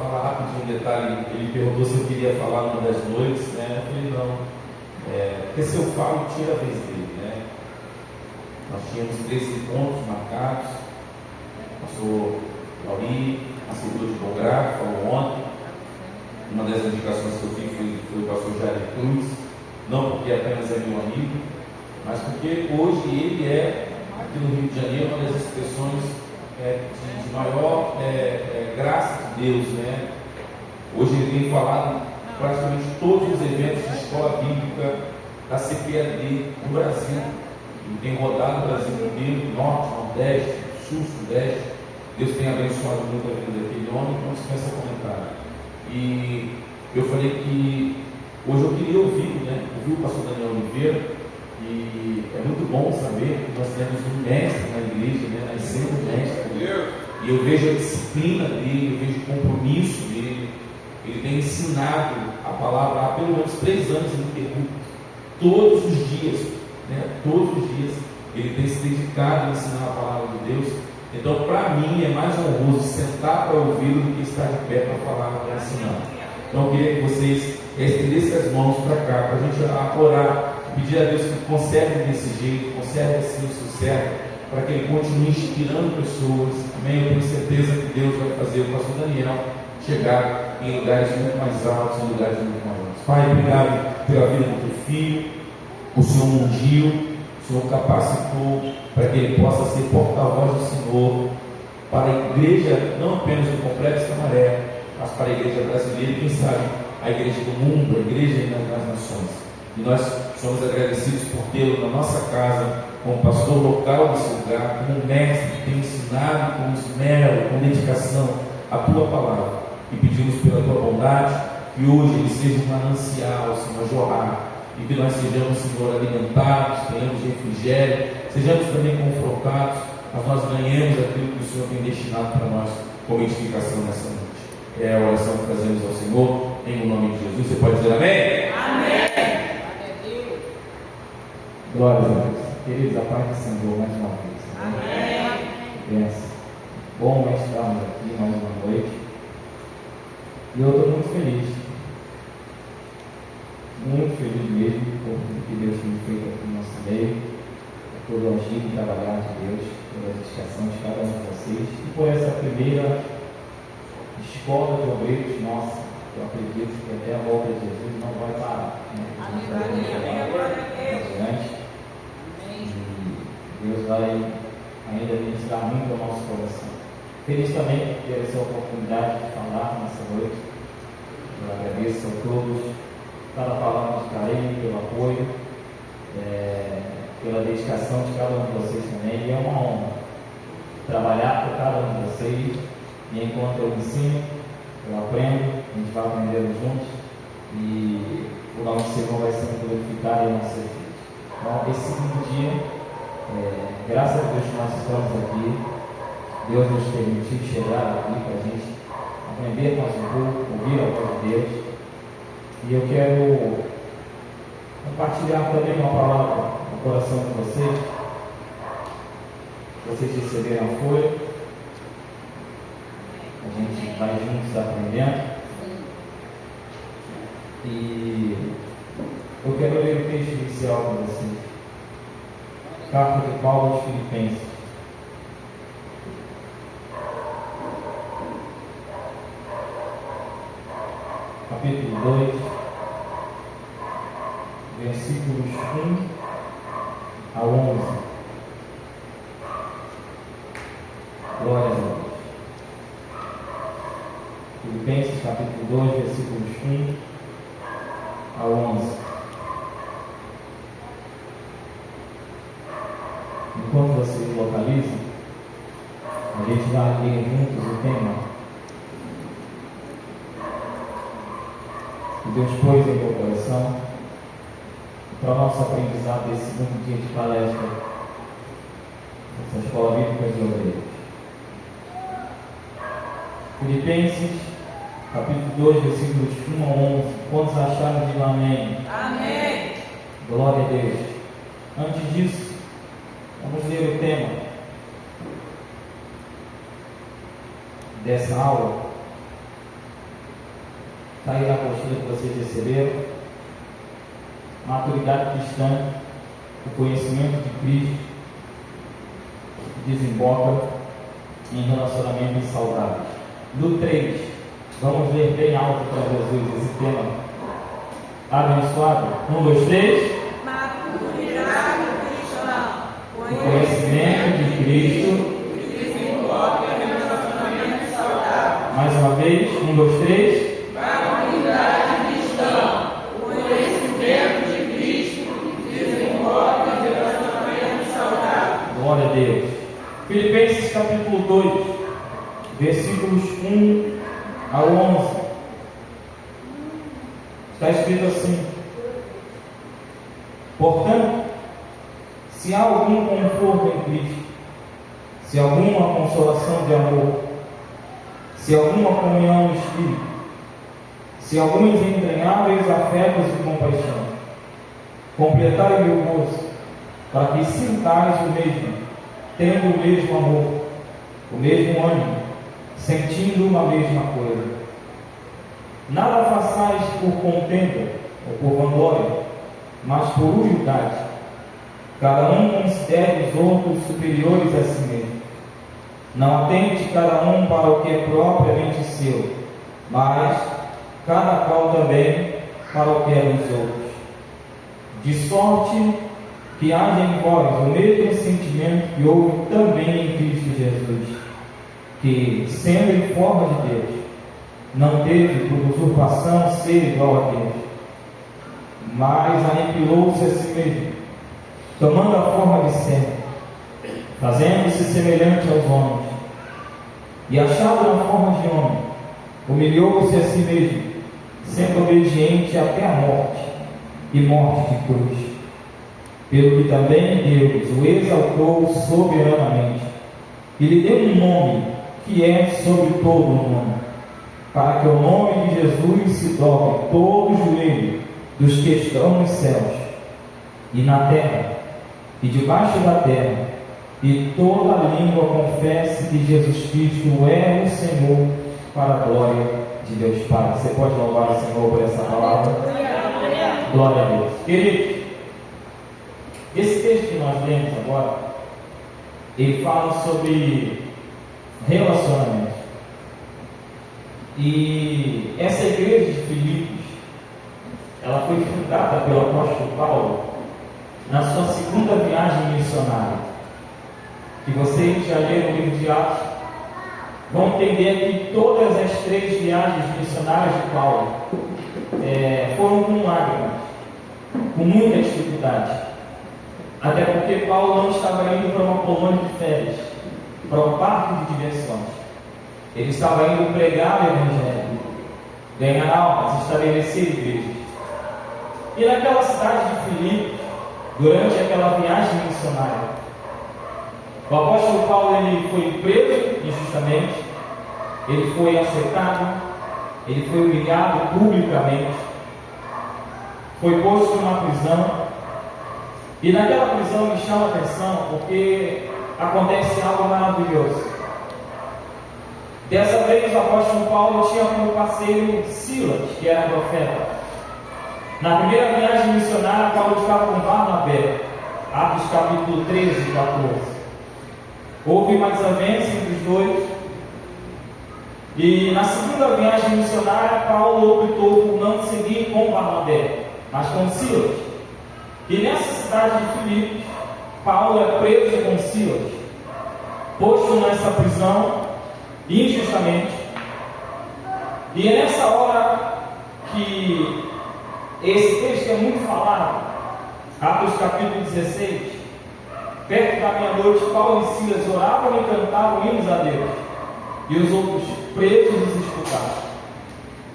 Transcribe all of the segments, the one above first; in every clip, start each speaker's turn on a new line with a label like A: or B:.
A: falar rapidinho um detalhe. Ele perguntou se eu queria falar uma das noites, né? Eu falei, não. Porque se eu falo, tira a vez dele, né? Nós tínhamos 13 encontros marcados. O pastor Lauri, assessor de Bom Grado, falou ontem. Uma das indicações que eu fiz foi o pastor Jair Cruz. Não porque apenas é meu amigo, mas porque hoje ele é, aqui no Rio de Janeiro, uma das expressões de maior graça de Deus, né? Hoje ele tem falado praticamente todos os eventos de escola bíblica da CPAD no Brasil. Ele tem rodado o Brasil inteiro, norte, nordeste, sul, sudeste. Deus tem abençoado muito a vida daquele homem, não dispensa comentário. E eu falei que hoje eu queria ouvir o pastor Daniel Oliveira, e é muito bom saber que nós temos um mestre na igreja, nascendo mestre. E eu vejo a disciplina dele, eu vejo o compromisso dele. Ele tem ensinado a palavra há pelo menos 3 anos ininterruptos, todos os dias, todos os dias ele tem se dedicado a ensinar a palavra de Deus. Então, para mim, é mais honroso sentar para ouvi-lo do que estar de pé para falar, para ensinar. Então, eu queria que vocês estendessem as mãos para cá, para a gente orar, pedir a Deus que conserve desse jeito, conserve assim o sucesso, para que ele continue inspirando pessoas. Amém? Eu tenho certeza que Deus vai fazer o pastor Daniel chegar em lugares muito mais altos, em lugares muito mais altos. Pai, obrigado pela vida do teu filho. O Senhor ungiu, o Senhor capacitou para que ele possa ser porta-voz do Senhor para a igreja, não apenas do Complexo Camaré, mas para a igreja brasileira e, quem sabe, a igreja do mundo, a igreja das nações. E nós somos agradecidos por tê-lo na nossa casa, como pastor local desse lugar, como mestre que tem ensinado com esmero, com dedicação a tua palavra. E pedimos pela tua bondade que hoje ele seja um manancial, Senhor, a jorrar, e que nós sejamos, Senhor, alimentados, tenhamos refrigério, sejamos também confrontados, mas nós ganhemos aquilo que o Senhor tem destinado para nós como edificação nessa noite. É a oração que fazemos ao Senhor, em nome de Jesus. Você pode dizer amém?
B: Amém!
A: Glória a Deus. Queridos, a paz do Senhor mais uma vez.
B: Amém!
A: Benção. Bom estarmos aqui mais uma noite. E eu estou muito feliz mesmo por tudo que Deus tem feito aqui no nosso meio, por o agir e trabalhar de Deus, pela dedicação de cada um de vocês e por essa primeira escola de obreiros nossa. Eu acredito que até a volta de Jesus não vai parar. E Deus vai ainda ministrar muito ao nosso coração. Feliz também por ter essa oportunidade de falar nessa noite. Eu agradeço a todos pela palavra de carinho, pelo apoio, pela dedicação de cada um de vocês também. E é uma honra trabalhar com cada um de vocês. E enquanto eu ensino, eu aprendo, a gente vai aprendendo juntos e o nome do Senhor vai sendo glorificado em nossa vida. Então, esse segundo dia, graças a Deus que nós estamos aqui, Deus nos permitiu chegar aqui para a gente aprender mais um pouco, ouvir a voz de Deus. E eu quero compartilhar também uma palavra no coração de vocês. Vocês receberam a folha. A gente vai juntos aprendendo. E eu quero ler o texto inicial para vocês. Carta de Paulo aos Filipenses. Capítulo 2, versículos 1 a 11. Glória a Deus. Filipenses capítulo 2, versículos 1 a 11. Enquanto vocês localizam, a gente vai ler juntos o tema que Deus pôs em meu coração para o nosso aprendizado desse segundo dia de palestra dessa escola bíblica de obreiros. Filipenses, capítulo 2, versículos 1 a 11. Quantos acharam de amém?
B: Amém!
A: Glória a Deus. Antes disso, vamos ler o tema dessa aula.
C: Está aí na postura que vocês receberam. Maturidade cristã, o conhecimento de Cristo, desemboca em relacionamentos saudáveis. Do 3, vamos ler bem alto para Jesus esse tema abençoado. 1, 2, 3.
B: Maturidade cristã.
C: O conhecimento de Cristo.
B: Desenvolve relacionamentos saudáveis.
C: Mais uma vez, 1, 2, 3.
B: Maturidade cristã. O conhecimento de Cristo desenvolve relacionamentos saudáveis.
C: Glória a Deus. Filipenses capítulo 2, versículos 1 ao 11. Está escrito assim: portanto, se há algum conforto em Cristo, se há alguma consolação de amor, se há alguma comunhão no Espírito, se há alguns entranháveis afetos e compaixão, completai meu gozo, para que sintais o mesmo, tendo o mesmo amor, o mesmo ânimo, sentindo uma mesma coisa. Nada façais por contenda ou por vanglória, mas por humildade. Cada um considere os outros superiores a si mesmo. Não atente cada um para o que é propriamente seu, mas cada qual também para o que é dos outros. De sorte que haja em vós o mesmo sentimento que houve também em Cristo Jesus, que, sendo em forma de Deus, não teve por usurpação ser igual a Deus, mas aniquilou-se a si mesmo, tomando a forma de servo, fazendo-se semelhante aos homens, e achado na forma de homem, humilhou-se a si mesmo, sendo obediente até a morte, e morte de cruz. Pelo que também Deus o exaltou soberanamente, e lhe deu um nome que é sobre todo o nome, para que o nome de Jesus se dobre todo o joelho dos que estão nos céus e na terra e debaixo da terra, e toda a língua confesse que Jesus Cristo é o Senhor, para a glória de Deus Pai. Você pode louvar o Senhor por essa palavra? Glória a Deus. Queridos, esse texto que nós lemos agora, ele fala sobre relacionamento. E essa igreja de Filipos, ela foi fundada pelo apóstolo Paulo na sua segunda viagem missionária. Que vocês já leram o livro de Atos, vão entender que todas as 3 viagens missionárias de Paulo foram com lágrimas, com muita dificuldade. Até porque Paulo não estava indo para uma colônia de férias, para um parque de diversões. Ele estava indo pregar o Evangelho, ganhar almas, estabelecer igrejas. E naquela cidade de Filipos, durante aquela viagem missionária, o apóstolo Paulo ele foi preso injustamente, ele foi açoitado, ele foi humilhado publicamente, foi posto numa prisão. E naquela prisão me chama a atenção porque acontece algo maravilhoso. Dessa vez o apóstolo Paulo tinha como parceiro Silas, que era profeta. Na primeira viagem missionária, Paulo estava com Barnabé, Atos capítulo 13 e 14. Houve uma desavença entre os dois. E na segunda viagem missionária, Paulo optou por não seguir com Barnabé, mas com Silas. E nessa cidade de Filipos, Paulo é preso com Silas, posto nessa prisão injustamente. E é nessa hora que esse texto é muito falado. Atos capítulo 16. Perto da meia-noite, Paulo e Silas oravam e cantavam hinos a Deus, e os outros presos os escutavam.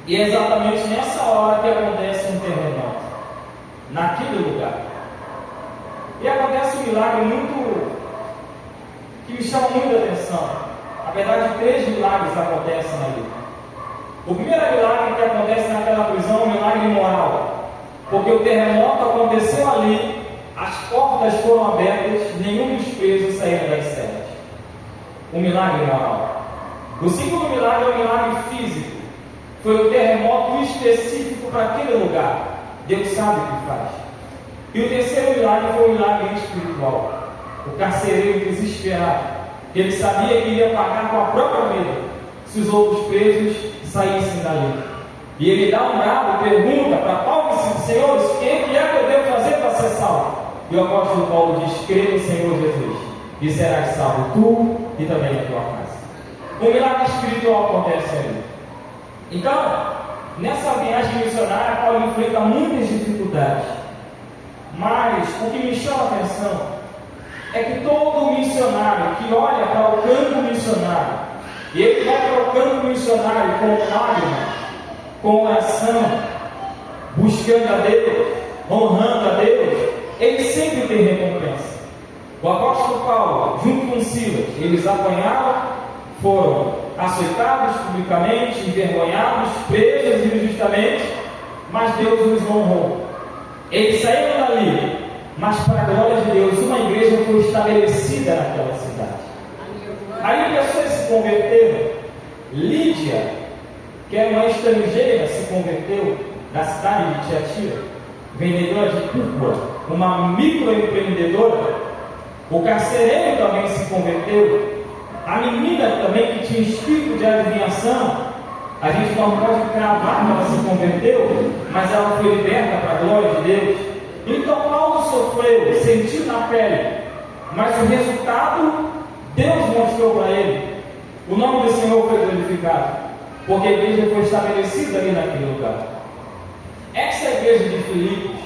C: E é exatamente nessa hora que acontece um terremoto, naquele lugar. E acontece um milagre que me chama muita atenção. Na verdade, 3 milagres acontecem ali. O primeiro milagre que acontece naquela prisão é um milagre moral, porque o terremoto aconteceu ali, as portas foram abertas, nenhum dos presos saiu das celas. Um milagre moral. O segundo milagre é um milagre físico. foi um terremoto específico para aquele lugar. Deus sabe o que faz. E o terceiro milagre foi um milagre espiritual. O carcereiro desesperado, ele sabia que ia pagar com a própria vida se os outros presos saíssem dali. E ele dá um brado, pergunta para Paulo e diz: Senhores, o que é que eu devo fazer para ser salvo? E o apóstolo Paulo diz: crê no Senhor Jesus e serás salvo tu e também a tua casa. Um milagre espiritual acontece ali. Então, nessa viagem missionária, Paulo enfrenta muitas dificuldades. Mas o que me chama a atenção é que todo missionário que olha para o campo missionário, e ele vai para o campo missionário com lágrimas, com oração, buscando a Deus, honrando a Deus, ele sempre tem recompensa. O apóstolo Paulo, junto com Silas, eles apanharam, foram açoitados publicamente, envergonhados, presos injustamente, mas Deus os honrou. Eles saíram dali, mas para a glória de Deus, uma igreja foi estabelecida naquela cidade. Aí pessoas se converteram. Lídia, que era uma estrangeira, se converteu da cidade de Tiatira, vendedora de púrpura, uma microempreendedora. O carcereiro também se converteu. A menina também, que tinha espírito de adivinhação, a gente não pode cravar que ela se converteu, mas ela foi liberta para a glória de Deus. Então Paulo sofreu, sentiu na pele, mas o resultado Deus mostrou para ele. O nome do Senhor foi glorificado, porque a igreja foi estabelecida ali naquele lugar. Essa igreja de Filipos,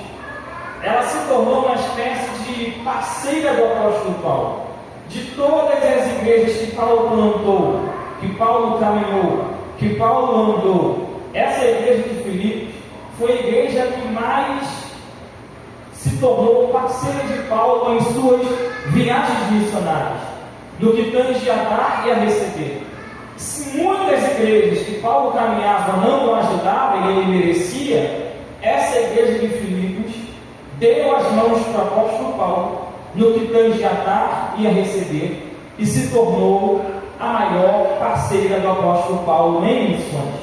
C: ela se tornou uma espécie de parceira do apóstolo Paulo. De todas as igrejas que Paulo plantou, que Paulo caminhou, que Paulo andou, essa igreja de Filipos foi a igreja que mais se tornou parceira de Paulo em suas viagens missionárias, no que tange a dar e a receber. Se muitas igrejas que Paulo caminhava não o ajudavam e ele merecia, essa igreja de Filipos deu as mãos para o apóstolo Paulo no que tange a dar e a receber, e se tornou a maior parceira do apóstolo Paulo em missões.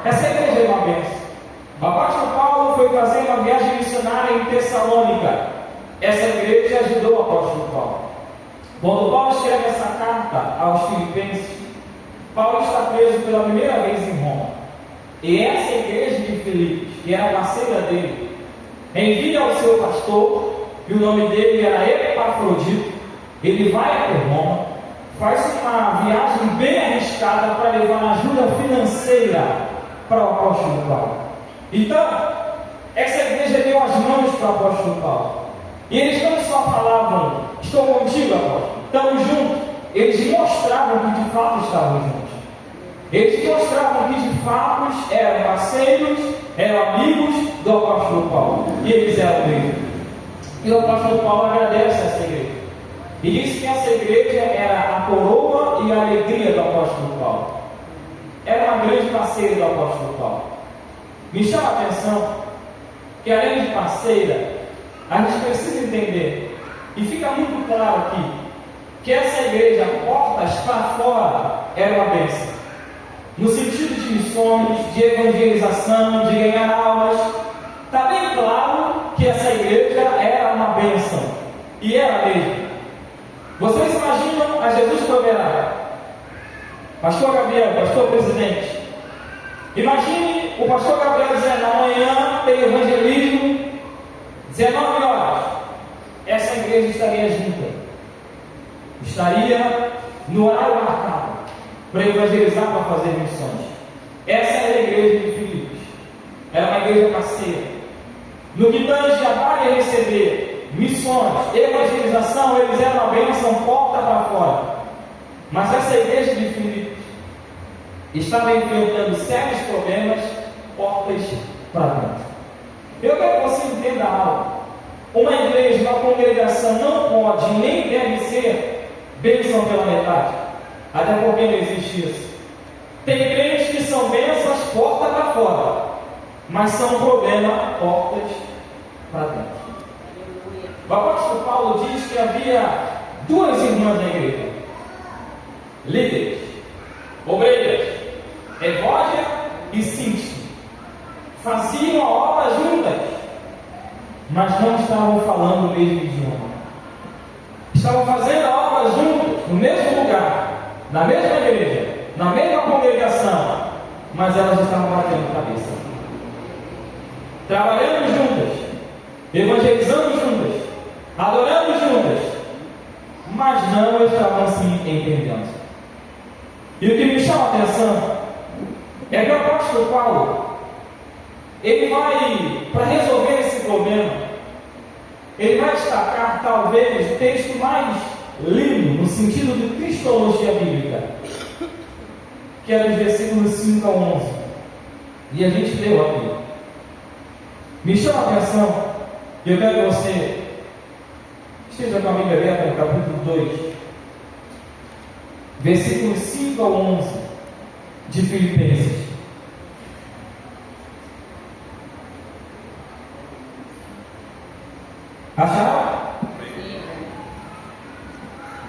C: Essa igreja é uma bênção. O apóstolo Paulo foi fazer uma viagem missionária em Tessalônica. Essa igreja ajudou o apóstolo Paulo. Quando Paulo escreve essa carta aos Filipenses, Paulo está preso pela primeira vez em Roma. E essa igreja de Filipos, que era a parceira dele, envia ao seu pastor, e o nome dele era Epafrodito. Ele vai até Roma, faz uma viagem bem arriscada para levar ajuda financeira para o apóstolo Paulo. Então, essa igreja deu as mãos para o apóstolo Paulo. E eles não só falavam: estou contigo, apóstolo, estamos juntos. Eles mostravam que de fato estavam juntos. Eles mostravam que de fato eram parceiros, eram amigos do apóstolo Paulo. E eles eram mesmo. E o apóstolo Paulo agradece a essa igreja. E disse que essa igreja era a coroa e a alegria do apóstolo Paulo. Era uma grande parceira do apóstolo Paulo. Me chama a atenção que, além de parceira, a gente precisa entender, e fica muito claro aqui, que essa igreja, portas para fora, era uma bênção. No sentido de missões, de evangelização, de ganhar almas. Está bem claro que essa igreja era uma bênção. E era mesmo. Vocês imaginam a Jesus Proverá, pastor Gabriel, pastor presidente. Imagine o pastor Gabriel dizendo: amanhã tem evangelismo, 19 horas. Essa igreja estaria junta, estaria no horário marcado para evangelizar, para fazer missões. Essa era a igreja de Filipos. Era uma igreja parceira. No que tange a dar e receber, missões, evangelização, eles eram uma bênção porta para fora. Mas essa igreja de Filipos estava enfrentando sérios problemas, portas para dentro. Eu quero que você entenda algo. Uma igreja, uma congregação não pode nem deve ser bênção pela metade. Até porque não existe isso. Tem crentes que são bênçãos porta para fora, mas são problema portas para dentro. O apóstolo Paulo diz que havia duas irmãs na igreja, líderes, obreiras, Evódia e Sinti faziam a obra juntas, mas não estavam falando o mesmo idioma. Estavam fazendo a obra juntos, no mesmo lugar, na mesma igreja, na mesma congregação, mas elas estavam batendo cabeça. Trabalhando juntas, evangelizando juntas, adorando juntas, mas não estavam se entendendo. E o que me chama a atenção é que o apóstolo Paulo, ele vai, para resolver esse problema, ele vai destacar talvez o texto mais lindo no sentido de cristologia bíblica, que é dos versículos 5 a 11, e a gente leu aqui. Me chama a atenção, e eu quero que você esteja com a Bíblia aberta no capítulo 2, versículos 5 a 11 de Filipenses. Acharam?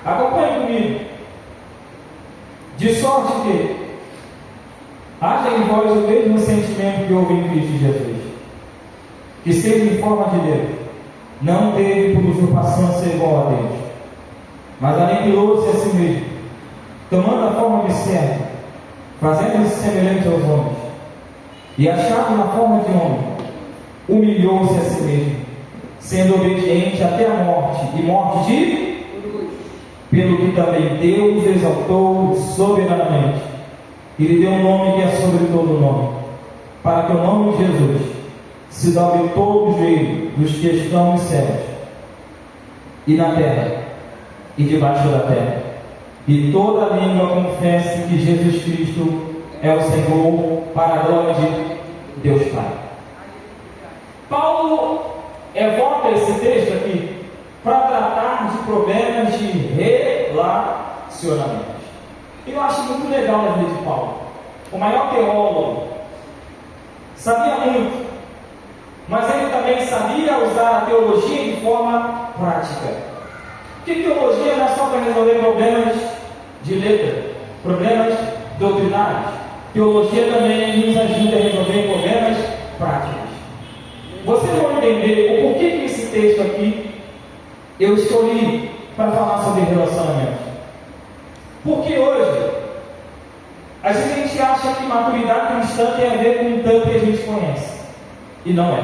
C: Acompanhe comigo. De sorte que haja em vós o mesmo sentimento que houve em Cristo Jesus, que seja em forma de Deus, não teve por usurpação ser igual a Deus, mas aniquilou-se a si mesmo, tomando a forma de servo, fazendo-se semelhante aos homens, e achado na forma de homem, humilhou-se a si mesmo, sendo obediente até a morte, e morte de cruz, pelo que também Deus exaltou soberanamente, e lhe deu um nome que é sobre todo nome, para que o nome de Jesus se dobre todo o joelho dos que estão nos céus, e na terra, e debaixo da terra, e toda língua confesse que Jesus Cristo é o Senhor, para a glória de Deus Pai. Paulo evoca esse texto aqui para tratar de problemas de relacionamento. E eu acho muito legal na vida de Paulo. O maior teólogo, sabia muito, mas ele também sabia usar a teologia de forma prática. Porque teologia não é só para resolver problemas de letra, problemas doutrinários. Teologia também nos ajuda a resolver problemas práticos. Vocês vão entender o porquê que esse texto aqui eu escolhi para falar sobre relacionamento. Porque hoje a gente acha que maturidade cristã tem a ver com o tanto que a gente conhece, e não é.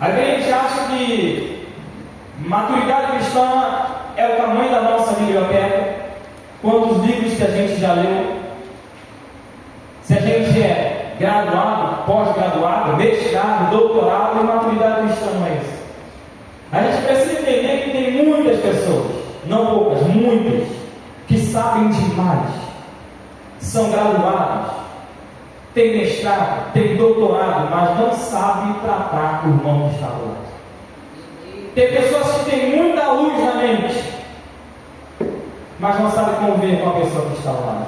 C: A gente acha que maturidade cristã é o tamanho da nossa biblioteca, quantos livros que a gente já leu, se a gente é graduado, pós-graduado, mestrado, doutorado, e maturidade cristã não é isso. A gente precisa entender que tem muitas pessoas, não poucas, muitas, que sabem demais, são graduados, têm mestrado, têm doutorado, mas não sabem tratar o irmão que está ao lado. Tem pessoas que têm muita luz na mente, mas não sabem conviver com a pessoa que está ao lado.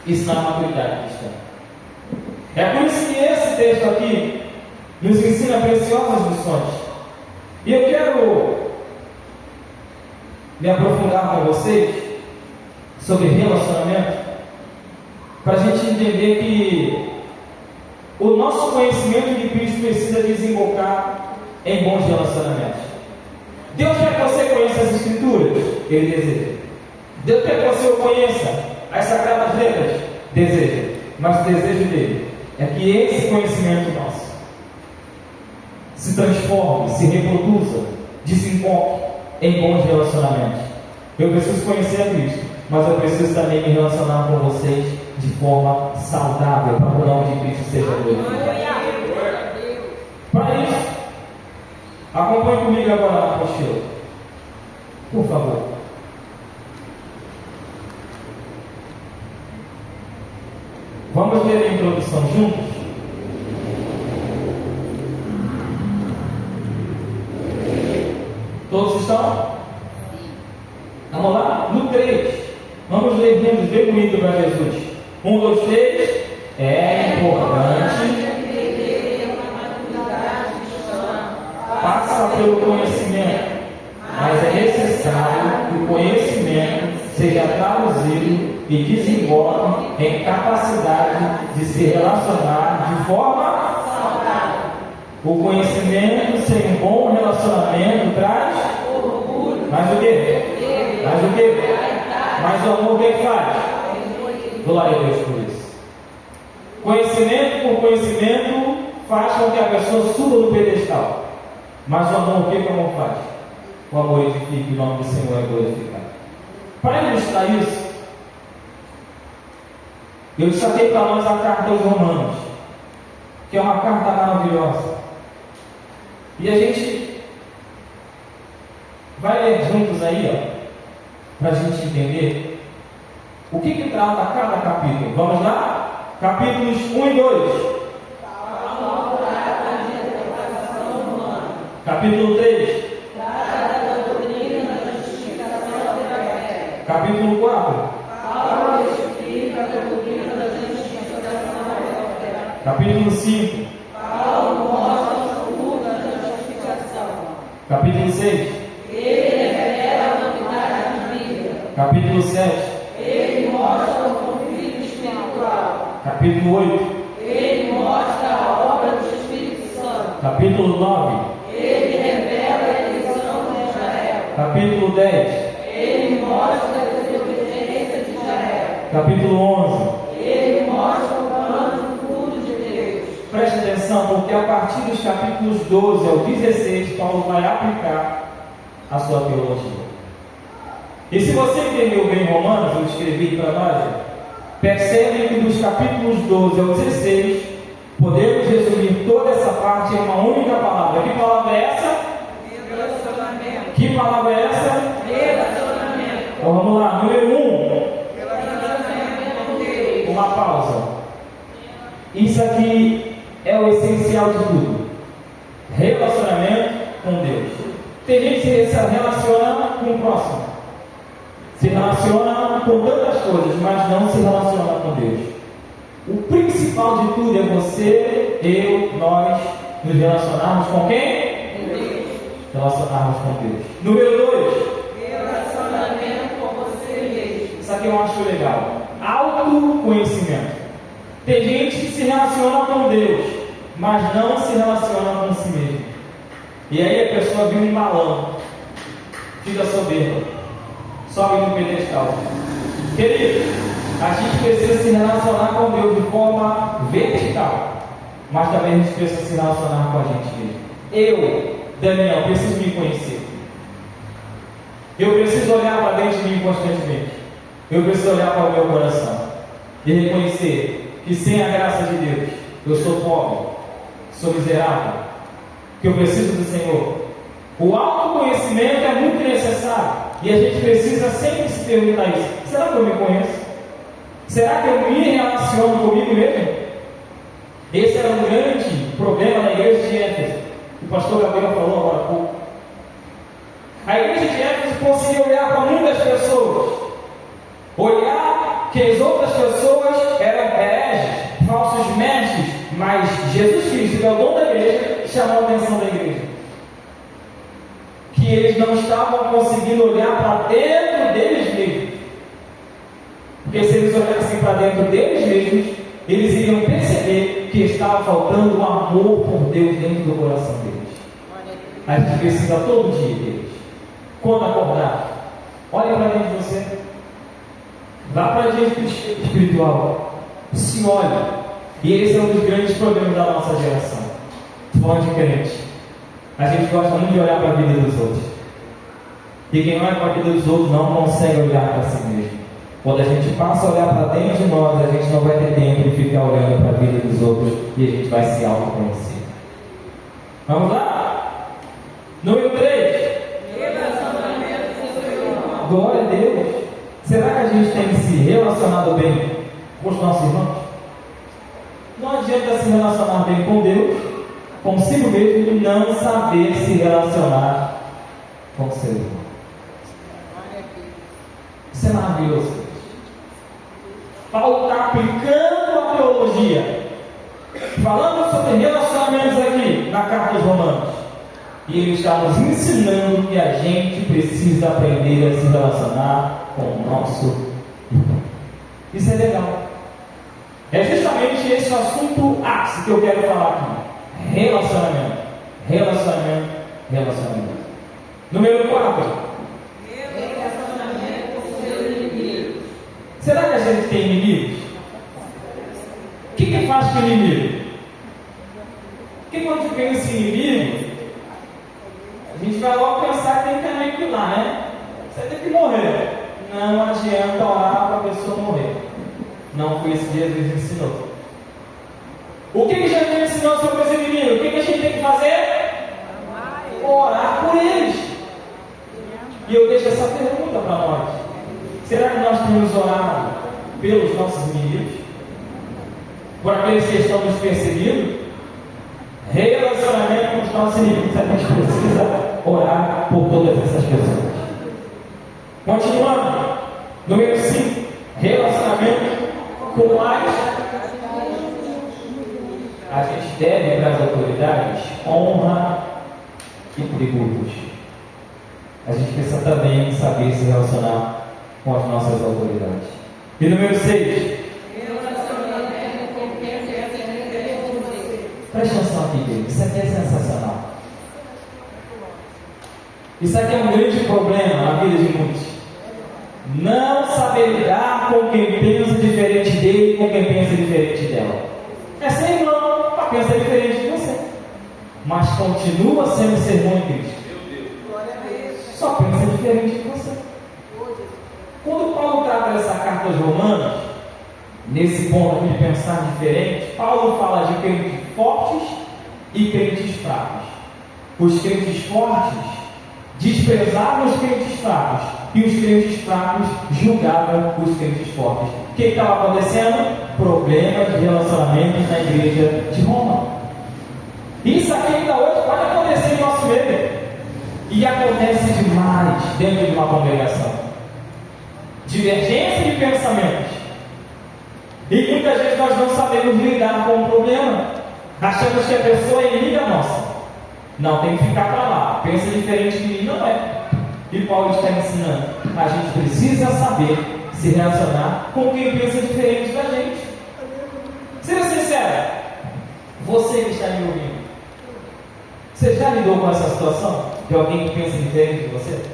C: Isso não é maturidade cristã. É por isso que esse texto aqui nos ensina preciosas lições. E eu quero me aprofundar com vocês sobre relacionamento, para a gente entender que o nosso conhecimento de Cristo precisa desembocar em bons relacionamentos. Deus quer que você conheça as Escrituras? Ele deseja. Deus quer que você conheça as Sagradas Letras? Deseja. Mas o desejo dele é que esse conhecimento nosso se transforme, se reproduza, desemboque em bons relacionamentos. Eu preciso conhecer a Cristo, mas eu preciso também me relacionar com vocês de forma saudável, para que o nome de Cristo seja glorificado. Para isso, acompanhe comigo agora na apostila, por favor. Vamos ler a introdução juntos? Todos estão? Vamos lá? No 3. Vamos ler juntos, bem bonito para Jesus. 1, 2, 3. É importante. Passa pelo conhecimento, mas é necessário que o conhecimento seja traduzido e desenvolve em capacidade de se relacionar de forma saudável. O conhecimento sem um bom relacionamento traz orgulho. Mas o quê? Mas o quê? Mas o amor o que faz? Glória a Deus por isso. Conhecimento por conhecimento faz com que a pessoa suba no pedestal. Mas o amor o que o amor faz? O amor edifica e o nome do Senhor é glorificado. Para ilustrar isso, eu destaquei para nós a carta aos Romanos, que é uma carta maravilhosa. E a gente vai ler juntos aí, para a gente entender o que trata cada capítulo. Vamos lá? Capítulos 1 e 2. Capítulo 3. Capítulo 4. Capítulo 5. Capítulo 6.
B: Ele revela a novidade de vida.
C: Capítulo 7.
B: Ele mostra o conflito espiritual.
C: Capítulo 8.
B: Ele mostra a obra do Espírito Santo.
C: Capítulo 9.
B: Ele revela a eleição de Israel.
C: Capítulo 10.
B: Ele mostra a desobediência de Israel.
C: Capítulo 11.
B: Ele mostra o plano futuro de Deus.
C: Preste atenção, porque a partir dos capítulos 12 ao 16, Paulo vai aplicar a sua teologia. E se você entendeu bem Romanos, eu escrevi para nós, percebe que dos capítulos 12 ao 16, podemos resumir toda essa parte em uma única palavra. Que palavra é essa?
B: Relacionamento.
C: Que palavra é essa?
B: Relacionamento.
C: Então vamos lá, número 1.
B: Relacionamento com Deus.
C: Uma pausa. Isso aqui é o essencial de tudo. Relacionamento com Deus. Tem gente que se relaciona com o próximo, se relaciona com tantas coisas, mas não se relaciona com Deus. O principal de tudo é você, eu, nós nos relacionarmos com quem?
B: Deus.
C: Relacionarmos com Deus. Número 2.
B: Relacionamento com você mesmo.
C: Isso aqui eu acho legal. Autoconhecimento. Tem gente que se relaciona com Deus, mas não se relaciona com si mesmo. E aí a pessoa vira um balão, fica soberba, sobe no pedestal. Querido, a gente precisa se relacionar com Deus de forma vertical, mas também a gente precisa se relacionar com a gente mesmo. Eu, Daniel, preciso me conhecer. Eu preciso olhar para dentro de mim constantemente. Eu preciso olhar para o meu coração e reconhecer que sem a graça de Deus eu sou pobre, sou miserável, que eu preciso do Senhor. O autoconhecimento é muito necessário e a gente precisa sempre se perguntar isso: será que eu me conheço? Será que eu me relaciono comigo mesmo? Esse era um grande problema na igreja de Éfeso. O pastor Gabriel falou agora há pouco. A igreja de Éfeso conseguia olhar para muitas pessoas, olhar que as outras pessoas eram hereges, falsos mestres, mas Jesus Cristo, que é o dono da igreja, chamou a atenção da igreja. Que eles não estavam conseguindo olhar para dentro deles mesmos. Porque se eles olhassem para dentro deles mesmos, eles iriam perceber que estava faltando o amor por Deus dentro do coração deles. A gente precisa todo dia deles. Quando acordar, olha para dentro de você. Vá para dentro do espiritual. Se olhe. E esse é um dos grandes problemas da nossa geração. Falando de crente. A gente gosta muito de olhar para a vida dos outros. E quem olha para a vida dos outros não consegue olhar para si mesmo. Quando a gente passa a olhar para dentro de nós, a gente não vai ter tempo de ficar olhando para a vida dos outros e a gente vai se autoconhecer. Vamos lá? Número 3.
B: Relacionamento com o Senhor.
C: Glória a Deus. Será que a gente tem se relacionado bem com os nossos irmãos? Não adianta se relacionar bem com Deus, consigo mesmo, e não saber se relacionar com o seu irmão. Isso é maravilhoso. Paulo está aplicando a teologia, falando sobre relacionamentos aqui na carta aos Romanos. E ele está nos ensinando que a gente precisa aprender a se relacionar com o nosso irmão. Isso é legal. É justamente esse o assunto ápice que eu quero falar aqui. Relacionamento. Relacionamento. Relacionamento. Número 4.
B: Relacionamento com seus inimigos.
C: Será que a gente tem inimigos? O que faz com o inimigo? Porque quando pensa em inimigo, a gente vai logo pensar que tem que aniquilar, né? Você tem que morrer. Não adianta orar para a pessoa morrer. Não foi isso que Jesus ensinou. O que Jesus ensinou sobre os inimigos? O que a gente tem que fazer? Orar por eles. E eu deixo essa pergunta para nós. Será que nós temos orado pelos nossos inimigos? Por aqueles que estão nos perseguindo? Relacionamento com os nossos inimigos. A gente precisa orar por todas essas pessoas. Continuando. Número 5. Relacionamento com as. A gente deve para as autoridades honra e tributos. A gente precisa também saber se relacionar com as nossas autoridades. E número 6.
B: Relacionamento com quem quer ser com você.
C: Presta atenção aqui, querido. Isso aqui é sensacional. Isso aqui é um grande problema na vida de muitos. Não saber lidar com quem pensa diferente dele e com quem pensa diferente dela. É ser irmão, mas pensa diferente de você. Mas continua sendo seu irmão em Cristo. Só pensa diferente de você. Quando Paulo trata dessa carta aos Romanos, nesse ponto de pensar diferente, Paulo fala de crentes fortes e crentes fracos. Os crentes fortes desprezavam os crentes fracos e os crentes fracos julgavam os crentes fortes. O que estava acontecendo? Problema de relacionamento na igreja de Roma. Isso aqui ainda hoje pode acontecer em nosso meio. E acontece demais dentro de uma congregação. Divergência de pensamentos. E muitas vezes nós não sabemos lidar com o problema. Achamos que a pessoa é inimiga nossa. Não, tem que ficar para lá. Pensa diferente de mim, não é. E Paulo está ensinando. A gente precisa saber se relacionar com quem pensa diferente da gente. Seja sincero. Você que está me ouvindo. Você já lidou com essa situação? De alguém que pensa diferente de você?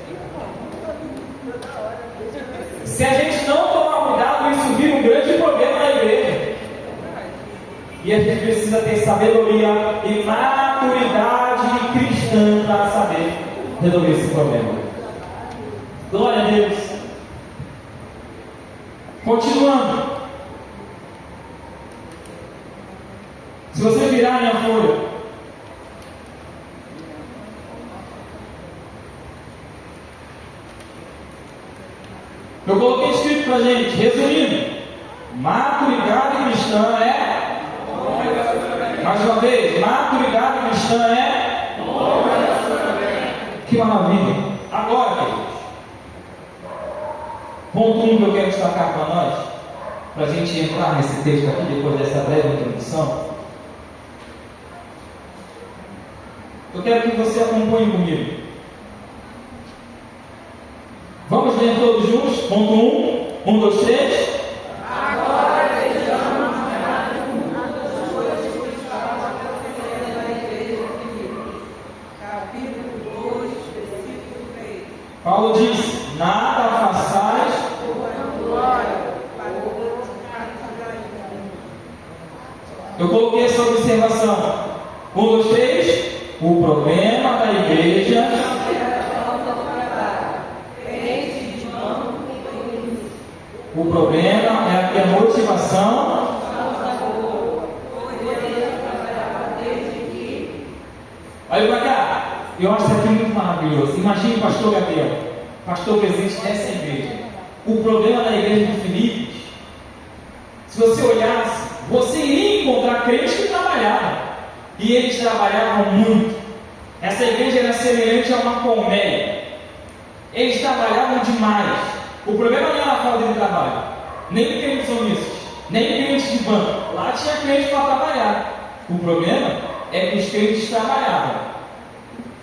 C: Se a gente não tomar cuidado, isso vira um grande problema na igreja. E a gente precisa ter sabedoria e maturidade cristã para saber resolver esse problema. Glória a Deus. Continuando. Se você virar a minha folha, eu coloquei escrito para a gente, resumindo, maturidade cristã é. Mais uma vez, maturidade cristã é. Que maravilha! Agora, queridos, ponto 1 que eu quero destacar para nós, para a gente entrar nesse texto aqui, depois dessa breve introdução. Eu quero que você acompanhe comigo. Vamos ler todos juntos? Ponto 1, 1, 2, 3.
B: Agora vejamos as coisas que estavam acontecendo na igreja de Filipos. Capítulo 2, versículo 3.
C: Paulo diz: nada façais. Eu coloquei essa observação. 1, 2, 3. O problema da igreja. O problema é que a motivação. Olha para cá. Eu acho isso aqui muito maravilhoso. Imagine o pastor Gabriel, pastor presente dessa igreja. O problema da igreja de Filipos, se você olhasse, você iria encontrar crentes que trabalhavam. E eles trabalhavam muito. Essa igreja era semelhante a uma colmeia. Eles trabalhavam demais. O problema não era a falta de trabalho, nem crentes honestos, nem crentes de banco. Lá tinha crente para trabalhar. O problema é que os crentes trabalhavam,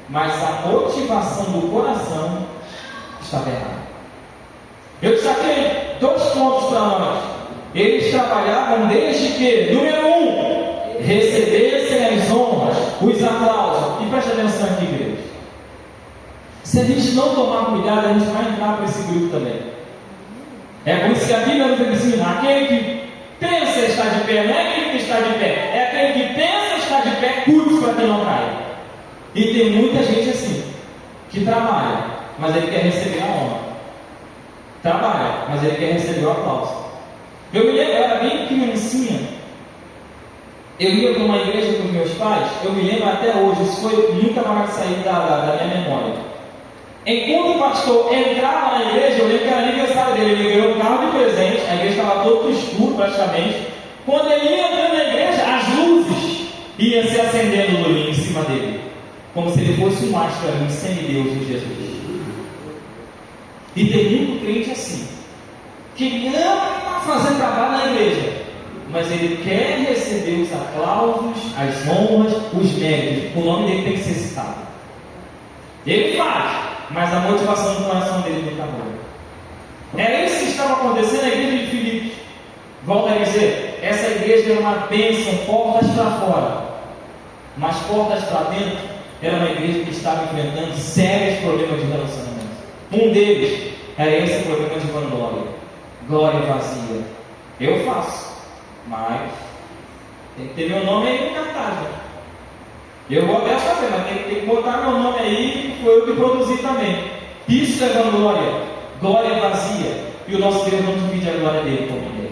C: mas a motivação do coração estava errada. Eu destaquei 2 pontos para nós. Eles trabalhavam desde que, número 1, recebessem as honras, os aplausos. E preste atenção aqui, igreja. Se a gente não tomar cuidado, a gente vai entrar para esse grupo também. É por isso que a Bíblia nos ensina: aquele que pensa estar de pé, não é aquele que está de pé, é aquele que pensa estar de pé, cuide para que não caia. E tem muita gente assim, que trabalha, mas ele quer receber a honra. Trabalha, mas ele quer receber o aplauso. Eu me lembro, eu era bem criancinha. Eu ia para uma igreja com meus pais, eu me lembro até hoje, isso foi, nunca mais sair da minha memória. Enquanto o pastor entrava na igreja, eu lembro que era aniversário dele, ele ganhou um carro de presente, a igreja estava todo escuro praticamente. Quando ele ia entrando na igreja, as luzes iam se acendendo em cima dele, como se ele fosse um astro, um semideus de Jesus. E tem muito crente assim, que ama fazer trabalho na igreja, mas ele quer receber os aplausos, as honras, os méritos. O nome dele tem que ser citado. Ele faz, mas a motivação do coração dele não está boa. Era isso que estava acontecendo na igreja de Filipos. Volto a dizer, essa igreja era uma bênção, portas para fora, mas portas para dentro. Era uma igreja que estava enfrentando sérios problemas de relacionamento. Um deles era esse problema de vanglória, glória vazia. Eu faço, mas tem que ter meu nome aí no cartaz. Né? Eu vou até fazer, mas tem que botar meu nome aí, foi eu que produzi também. Isso é vanglória, glória vazia. E o nosso Deus não divide a glória dele com ninguém.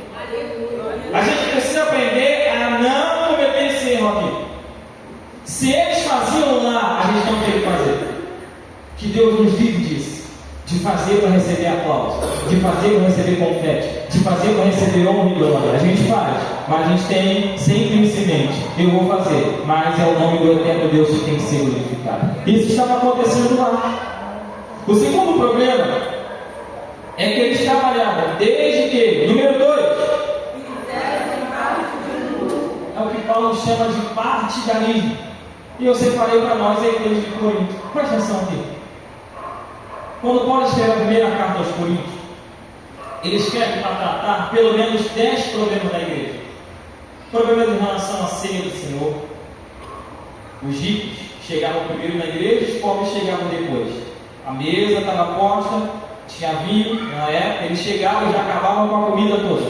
C: A gente precisa aprender a não cometer esse erro aqui. Se eles faziam lá, a gente não tem que fazer. Que Deus nos livre disso. De fazer para receber aplauso, de fazer para receber confete, de fazer para receber honra e glória. A gente faz, mas a gente tem sempre isso em mente: eu vou fazer, mas é o nome do eterno Deus que tem que ser glorificado. Isso estava acontecendo lá. O segundo problema é que eles trabalhavam desde que, número 2, é o que Paulo chama de partidarismo. E eu separei para nós a igreja de Corinto. Presta atenção aqui. Quando Paulo escreve a primeira carta aos Coríntios, ele escreve para tratar pelo menos 10 problemas da igreja. Problemas em relação à ceia do Senhor. Os ricos chegavam primeiro na igreja, os pobres chegavam depois. A mesa estava posta, tinha vinho, na época, eles chegavam e já acabavam com a comida toda.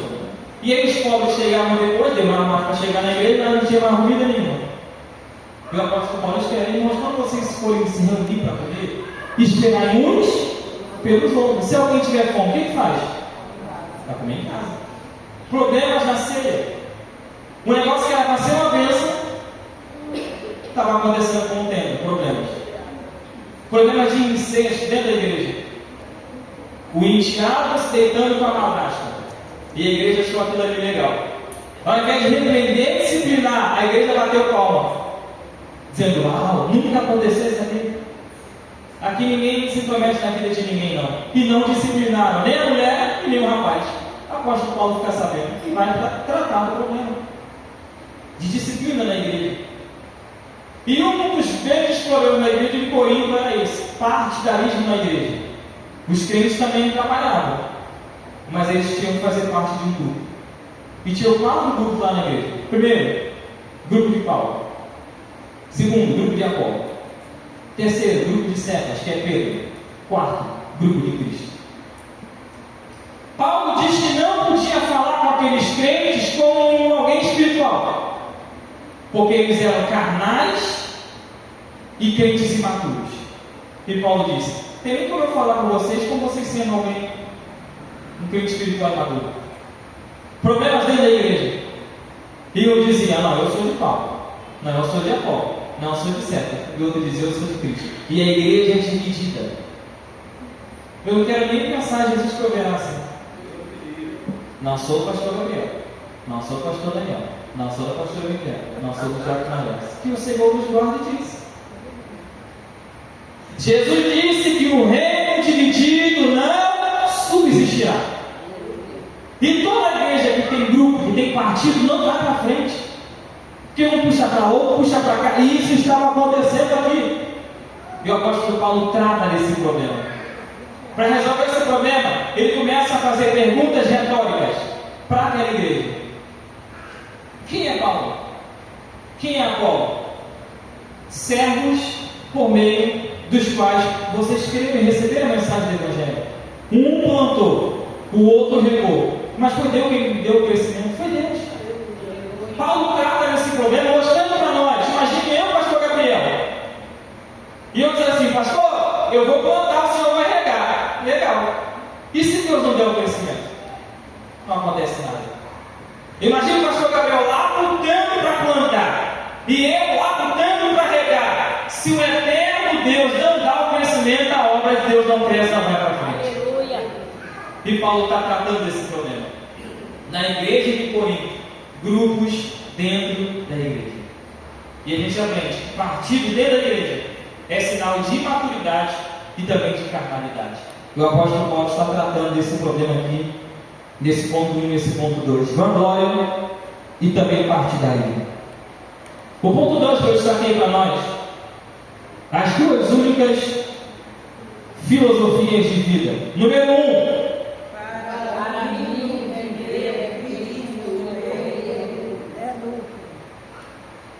C: E aí os pobres chegavam depois, demoravam mais para chegar na igreja, mas não tinha mais comida nenhuma. E o apóstolo Paulo escreve: irmãos, quando vocês forem se reunir para comer, esperar uns pelos outros. Se alguém tiver fome, o que faz? Vai comer em casa. Problemas na ceia. Um negócio que era para ser uma bênção, estava acontecendo com o tempo. Problemas de incesto dentro da igreja. O enteado se deitando com a madrasta. E a igreja achou aquilo ali legal. Ao invés de repreender e disciplinar, a igreja bateu palma, dizendo: uau, nunca aconteceu isso aqui. Aqui ninguém se promete na vida de ninguém, não. E não disciplinaram nem a mulher e nem o rapaz. O apóstolo Paulo fica sabendo e vai tratar do problema de disciplina na igreja. E um dos grandes problemas da igreja de Corinto era esse: partidarismo na igreja. Os crentes também trabalhavam, mas eles tinham que fazer parte de um grupo. E tinham 4 grupos lá na igreja. Primeiro, grupo de Paulo. Segundo, grupo de Apolo. Terceiro, grupo de Cefas, que é Pedro. Quarto, grupo de Cristo. Paulo diz que não podia falar com aqueles crentes como alguém espiritual, porque eles eram carnais e crentes imaturos. E Paulo disse: tem nem como eu falar com vocês como vocês sendo alguém, um crente espiritual imaturo. Problemas dentro da igreja. E eu dizia: não, eu sou de Paulo. Não, eu sou de Apolo. Não, eu sou de Cefas. E o outro dizia: eu sou de Cristo. E a igreja é dividida. Eu não quero nem pensar Jesus proverá assim. Não sou o pastor Gabriel. Não sou o pastor Daniel. Não sou o pastor Miguel. Não sou o Tiago Maranhas. Que o Senhor nos guarde disso. Jesus disse que o reino dividido não subsistirá. E toda igreja que tem grupo, que tem partido, não vai para frente. Que um puxa para outro, puxa para cá. E isso estava acontecendo aqui. E o apóstolo Paulo trata desse problema. Para resolver esse problema, ele começa a fazer perguntas retóricas. para aquela igreja. Quem é Paulo? Quem é Apolo? Servos por meio dos quais vocês creram e receberam a mensagem do Evangelho. Um plantou, o outro regou. Mas foi Deus quem deu o crescimento? Foi Deus. Paulo trata nesse problema mostrando para nós. Imagine eu, pastor Gabriel. E eu dizer assim, pastor, eu vou plantar, o senhor vai regar. Legal. E se Deus não der o crescimento? Não acontece nada. Imagina o pastor Gabriel lá lutando para plantar. E eu lá lutando para regar. Se o eterno Deus não dá o crescimento, a obra de Deus não cresce, não vai para frente.
B: Aleluia.
C: E Paulo está tratando desse problema. Na igreja de Corinto, grupos dentro da igreja. E a gente aprende, partido dentro da igreja é sinal de imaturidade e também de carnalidade. E o apóstolo Paulo está tratando desse problema aqui, nesse ponto 1 e nesse ponto 2. Vanglória e também partidarismo. O ponto 2 que eu destaquei para nós, as duas únicas filosofias de vida. Número 1.
B: Para mim, viver é Cristo, é lucro.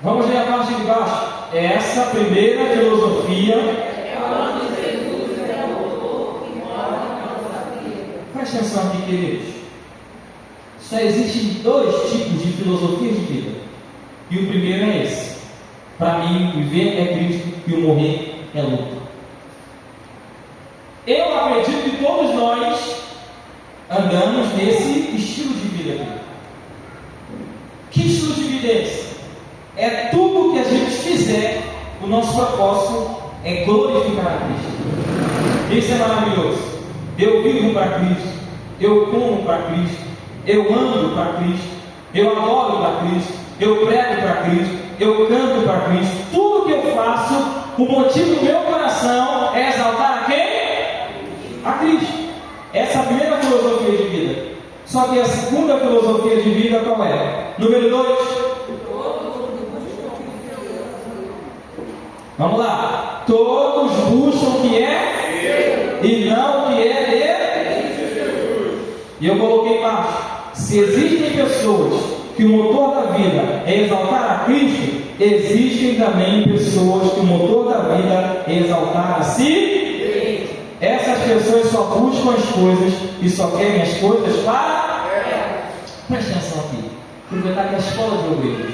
C: Vamos ler a parte de baixo. Essa primeira filosofia.
B: É onde Jesus é o autor que mora na nossa vida.
C: Presta atenção aqui, queridos. Só existem dois tipos de filosofias de vida. E o primeiro é esse. Para mim, viver é Cristo e o morrer é lucro. Eu acredito que todos nós andamos nesse estilo de vida aqui. Que estilo de vida é esse? É tudo que a gente fizer, o nosso propósito é glorificar a Cristo. Isso é maravilhoso. Eu vivo para Cristo, eu como para Cristo, eu ando para Cristo, eu adoro para Cristo, eu prego para Cristo, eu canto para Cristo. Tudo que eu faço, o motivo do meu coração é exaltar a quem? A Cristo. Essa é a primeira filosofia de vida. Só que a segunda filosofia de vida qual é? Número 2. Vamos lá. Todos buscam o que é e não o que é de. E eu coloquei embaixo. Se existem pessoas que o motor da vida é exaltar a Cristo, existem também pessoas que o motor da vida é exaltar a si. Essas pessoas só buscam as coisas e só querem as coisas para. Presta atenção aqui. Aproveitar que a escola de obreiros.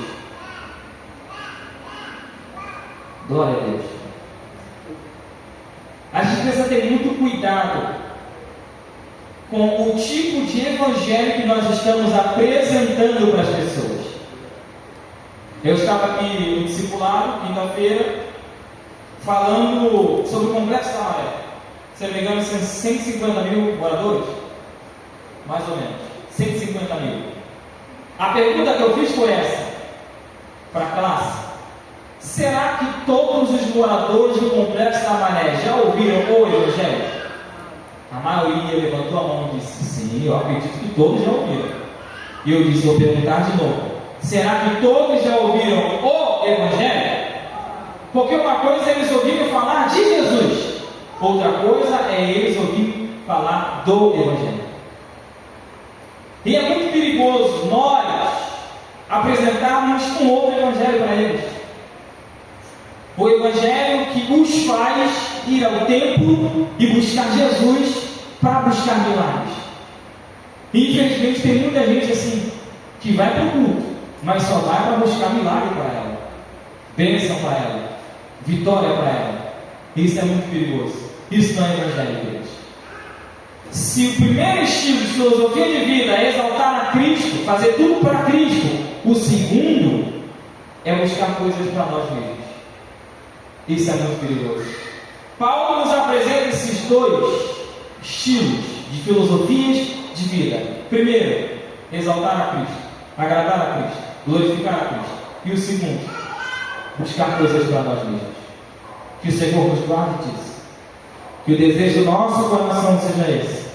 C: Glória a Deus. A gente precisa ter muito cuidado com o tipo de evangelho que nós estamos apresentando para as pessoas. Eu estava aqui no discipulado, quinta-feira, falando sobre o Complexo da Maré. Se não me engano, são 150 mil moradores? Mais ou menos. 150 mil. A pergunta que eu fiz foi essa, para a classe. Será que todos os moradores do Complexo da Maré já ouviram o Evangelho? A maioria levantou a mão e disse, sim, eu acredito que todos já ouviram. E eu disse, vou perguntar de novo. Será que todos já ouviram o Evangelho? Porque uma coisa é eles ouviram falar de Jesus. Outra coisa é eles ouvirem falar do Evangelho. E é muito perigoso nós apresentarmos um outro Evangelho para eles. O Evangelho que os faz ir ao templo e buscar Jesus para buscar milagres. Infelizmente tem muita gente assim, que vai para o culto, mas só vai para buscar milagre para ela, bênção para ela, vitória para ela. Isso é muito perigoso. Isso não é Evangelho, queridos. Se o primeiro estilo de filosofia de vida é exaltar a Cristo, fazer tudo para Cristo, o segundo é buscar coisas para nós mesmos. Isso é muito perigoso. Paulo nos apresenta esses dois estilos de filosofias de vida. Primeiro, exaltar a Cristo, agradar a Cristo, glorificar a Cristo. E o segundo, buscar coisas para nós mesmos. Que o Senhor nos guarde disso. Que o desejo do nosso coração seja esse: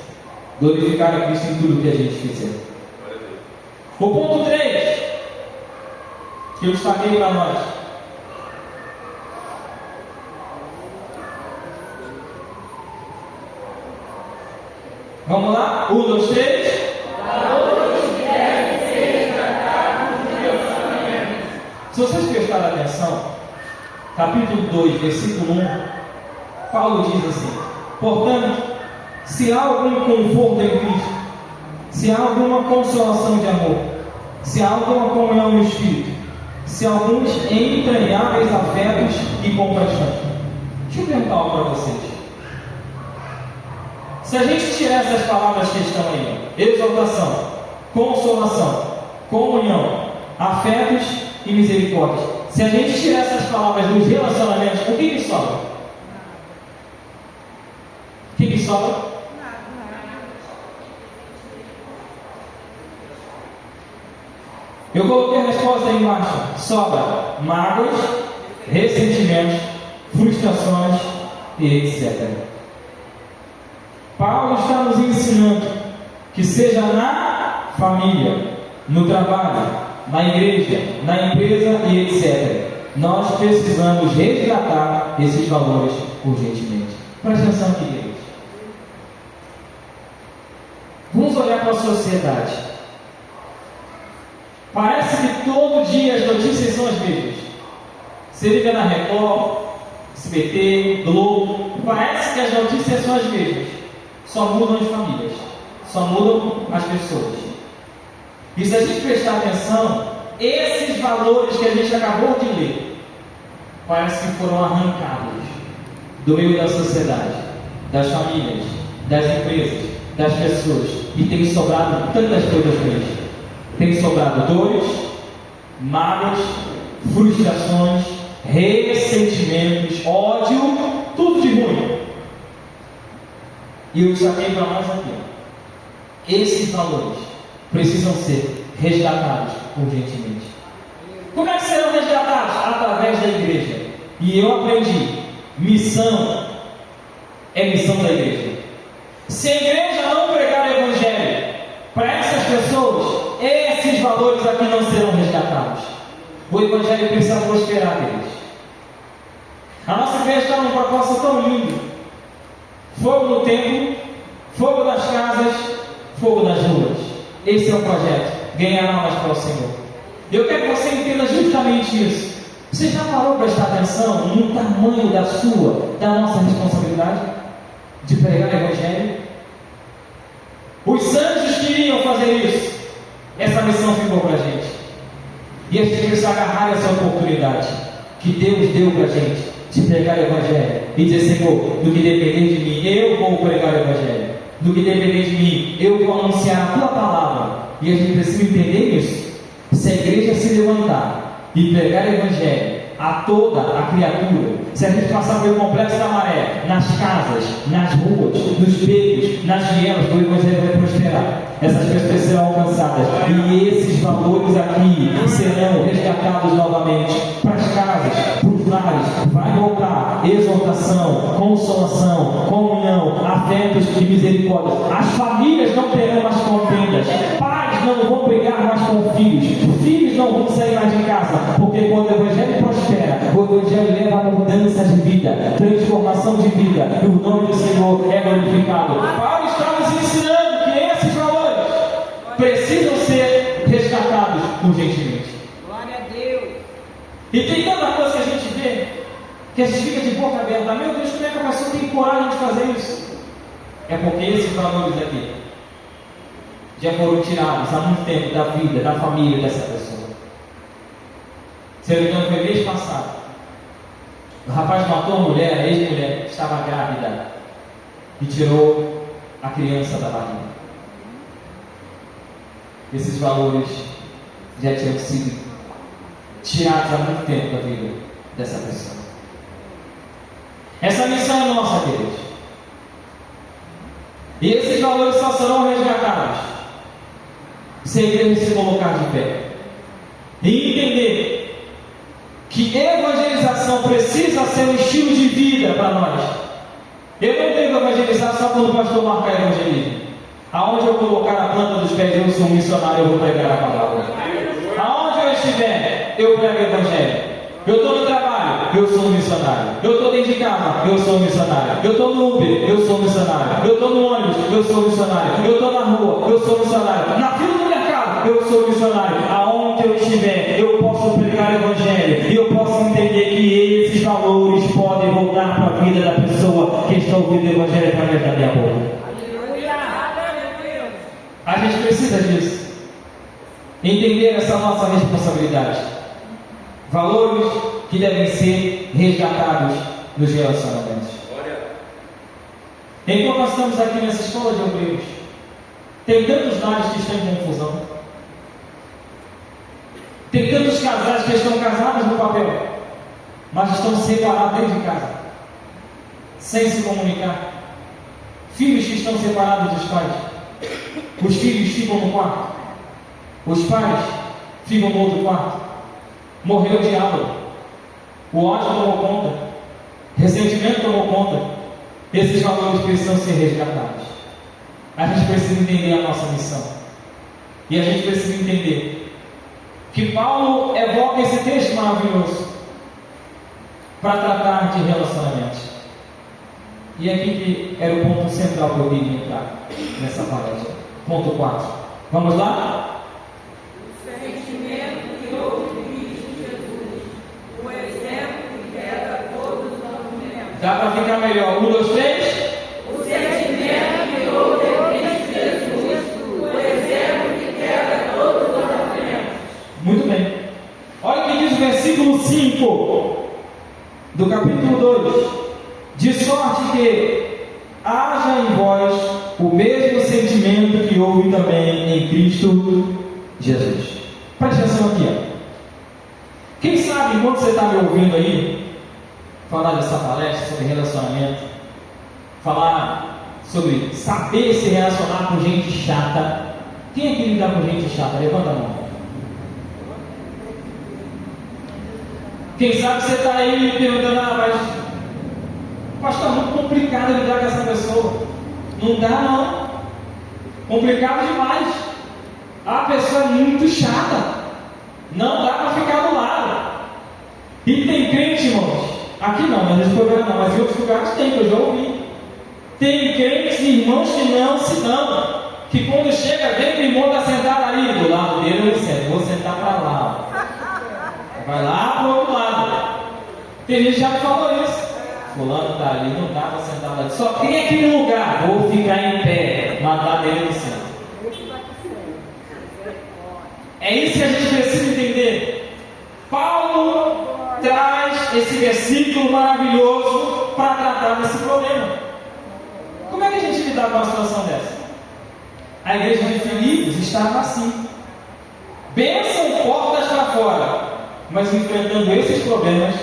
C: glorificar a Cristo em tudo que a gente fizer. O ponto 3 que eu destaquei para nós. Vamos lá? 1, 2, 3. Se vocês prestarem atenção, capítulo 2, versículo 1, Paulo diz assim: portanto, se há algum conforto em Cristo, se há alguma consolação de amor, se há alguma comunhão no Espírito, se há alguns entranháveis afetos e compaixão. Deixa eu perguntar algo para vocês. Se a gente tirar essas palavras que estão aí, exaltação, consolação, comunhão, afetos e misericórdia, se a gente tirar essas palavras dos relacionamentos, o que sobra? O que sobra? Eu coloquei a resposta aí embaixo. Sobra mágoas, ressentimentos, frustrações e etc. Paulo está nos ensinando que seja na família, no trabalho, na igreja, na empresa e etc. Nós precisamos resgatar esses valores urgentemente. Presta atenção aqui, queridos. Vamos olhar para a sociedade. Parece que todo dia as notícias são as mesmas. Você liga na Record, SBT, Globo, parece que as notícias são as mesmas. Só mudam as famílias, só mudam as pessoas. E se a gente prestar atenção, esses valores que a gente acabou de ler, parece que foram arrancados do meio da sociedade, das famílias, das empresas, das pessoas, e tem sobrado tantas coisas para eles. Tem sobrado dores, mágoas, frustrações, ressentimentos, ódio, tudo de ruim. E eu destaquei para nós aqui: esses valores precisam ser resgatados urgentemente. Como é que serão resgatados? Através da igreja. E eu aprendi: missão é missão da igreja. Se a igreja não pregar o evangelho para essas pessoas, esses valores aqui não serão resgatados. O evangelho precisa prosperar deles. A nossa igreja está num propósito tão lindo: fogo no templo, fogo nas casas, fogo nas ruas. Esse é o projeto: ganhar almas para o Senhor. Eu quero que você entenda justamente isso. Você já parou para prestar atenção no tamanho da nossa responsabilidade de pregar o evangelho? Os santos queriam fazer isso. Essa missão ficou para a gente. E a gente precisa agarrar essa oportunidade que Deus deu para a gente de pregar o evangelho e dizer: Senhor, do que depender de mim, eu vou pregar o evangelho. Do que depender de mim, eu vou anunciar a tua palavra. E a gente precisa entender isso. Se a igreja se levantar e pregar o evangelho a toda a criatura, se a gente passar pelo complexo da maré, nas casas, nas ruas, nos becos, nas vielas, o evangelho vai prosperar. Essas pessoas serão alcançadas e esses valores aqui serão resgatados novamente para as casas, para os lares. Vai voltar exortação, consolação, comunhão, afetos e misericórdia. As famílias não terão mais contendas, pais não vão brigar mais com filhos não vão sair mais de casa, porque quando o evangelho prospera, o evangelho leva a mudança de vida, transformação de vida, e o nome do Senhor é glorificado. Paulo está nos ensinando que esses valores precisam ser resgatados urgentemente.
B: Glória a Deus.
C: E tem tanta coisa que a gente vê que a gente fica de boca aberta: meu Deus, como é que a pessoa tem coragem de fazer isso? É porque esses valores aqui já foram tirados há muito tempo da vida, da família dessa pessoa. Se eu não me engano, foi mês passado. O rapaz matou a mulher, a ex-mulher, estava grávida, e tirou a criança da barriga. Esses valores já tinham sido tirados há muito tempo da vida dessa pessoa. Essa missão é nossa, queridos. E esses valores só serão resgatados se a igreja se colocar de pé e entender que evangelização precisa ser um estilo de vida para nós. Eu não tenho que evangelizar só quando o pastor marcar evangelismo. Aonde eu colocar a planta dos pés, eu sou um missionário, eu vou pregar a palavra. Aonde eu estiver, eu prego o evangelho. Eu estou no trabalho, eu sou um missionário. Eu estou dentro de casa, eu sou um missionário. Eu estou no Uber, eu sou um missionário. Eu estou no ônibus, eu sou um missionário. Eu estou na rua, eu sou um missionário. Na fila do mercado, eu sou missionário. Aonde eu estiver, eu posso pregar o Evangelho. E eu posso entender que esses valores podem voltar para a vida da pessoa que está ouvindo o Evangelho através da minha boca. A gente precisa disso. Entender essa nossa responsabilidade. Valores que devem ser resgatados nos relacionamentos. Enquanto nós estamos aqui nessa escola de obreiros, tem tantos lares que estão em confusão. Tem tantos casais que estão casados no papel, mas estão separados dentro de casa, sem se comunicar. Filhos que estão separados dos pais. Os filhos ficam no quarto. Os pais ficam no outro quarto. Morreu o diálogo. O ódio tomou conta. Ressentimento tomou conta. Esses valores precisam ser resgatados. A gente precisa entender a nossa missão. E a gente precisa entender que Paulo evoca esse texto maravilhoso para tratar de relacionamentos. E aqui que era o ponto central que eu queria entrar nessa palestra. Ponto 4. Vamos lá?
B: O sentimento que houve em Cristo Jesus, o exemplo que queda todos os movimentos.
C: Dá para ficar melhor. 1, 2, 3.
B: O sentimento que houve em Cristo Jesus, o exemplo que queda todos os movimentos.
C: Muito bem. Olha o que diz o versículo 5 do capítulo 2. De sorte que haja em vós o mesmo sentimento que houve também em Cristo Jesus. Preste atenção aqui, ó. Quem sabe, enquanto você está me ouvindo aí, falar dessa palestra sobre relacionamento, falar sobre saber se relacionar com gente chata. Quem é que lida com gente chata? Levanta a mão. Quem sabe você está aí me perguntando, mas está muito complicado lidar com essa pessoa. Não dá não. Complicado demais. A pessoa é muito chata. Não dá para ficar do lado. E tem crente, irmãos. Aqui não, mas nesse programa não, mas em outros lugares tem, que eu já ouvi. Tem crentes e irmãos que não se dão. Que quando chega, vem o irmão está sentado ali, do lado dele, eu sento, vou sentar para lá. Vai lá para o outro lado. Tem gente que já me falou isso. Fulano está ali, não dá para sentar ali. Só tem aquele lugar, vou ficar em pé, matar dele no centro. É isso que a gente precisa entender. Paulo traz esse versículo maravilhoso para tratar desse problema. Como é que a gente lidar com uma situação dessa? A igreja de Filipos estava assim. Bênção portas para fora, mas enfrentando esses problemas,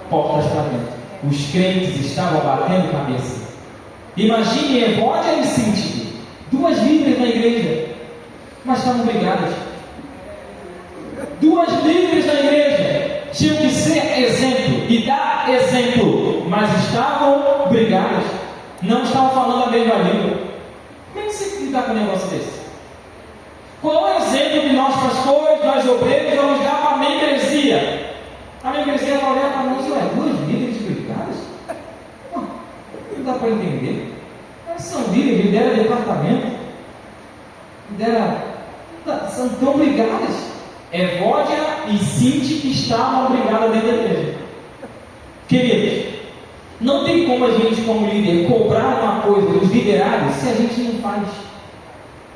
C: portas para dentro. Os crentes estavam batendo cabeça. Imagine Evódia e Sinti, duas líderes na igreja, mas estavam brigadas. Duas líderes na igreja tinham que ser exemplo e dar exemplo, mas estavam brigadas. Não estavam falando a mesma língua. Como é que você lidar com um negócio desse? Qual é o exemplo que nós pastores, nós obreiros, vamos dar para a membresia? A membresia vai olhar para nós e olha, duas líderes brigadas? Não dá para entender. Elas são líderes, lideram departamento, são tão brigadas. Evódia e Sinti estavam brigadas dentro da igreja. Queridos, não tem como a gente, como líder, cobrar uma coisa dos liderados se a gente não faz.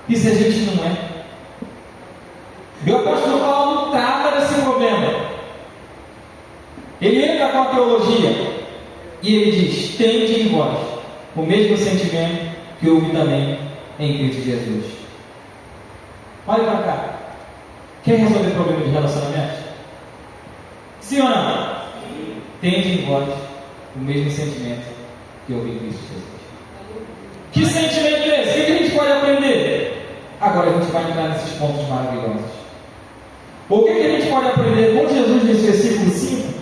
C: E se a gente não é. E o apóstolo Paulo trata desse problema. Ele entra com a teologia e ele diz: tende em vós o mesmo sentimento que houve também em Cristo Jesus. Olha para cá. Quer resolver problema de relacionamento? Sim ou não? Tende em vós o mesmo sentimento que houve em Cristo Jesus. Que sentimento é esse? O que a gente pode aprender? Agora a gente vai entrar nesses pontos maravilhosos. O que a gente pode aprender com Jesus nesse versículo 5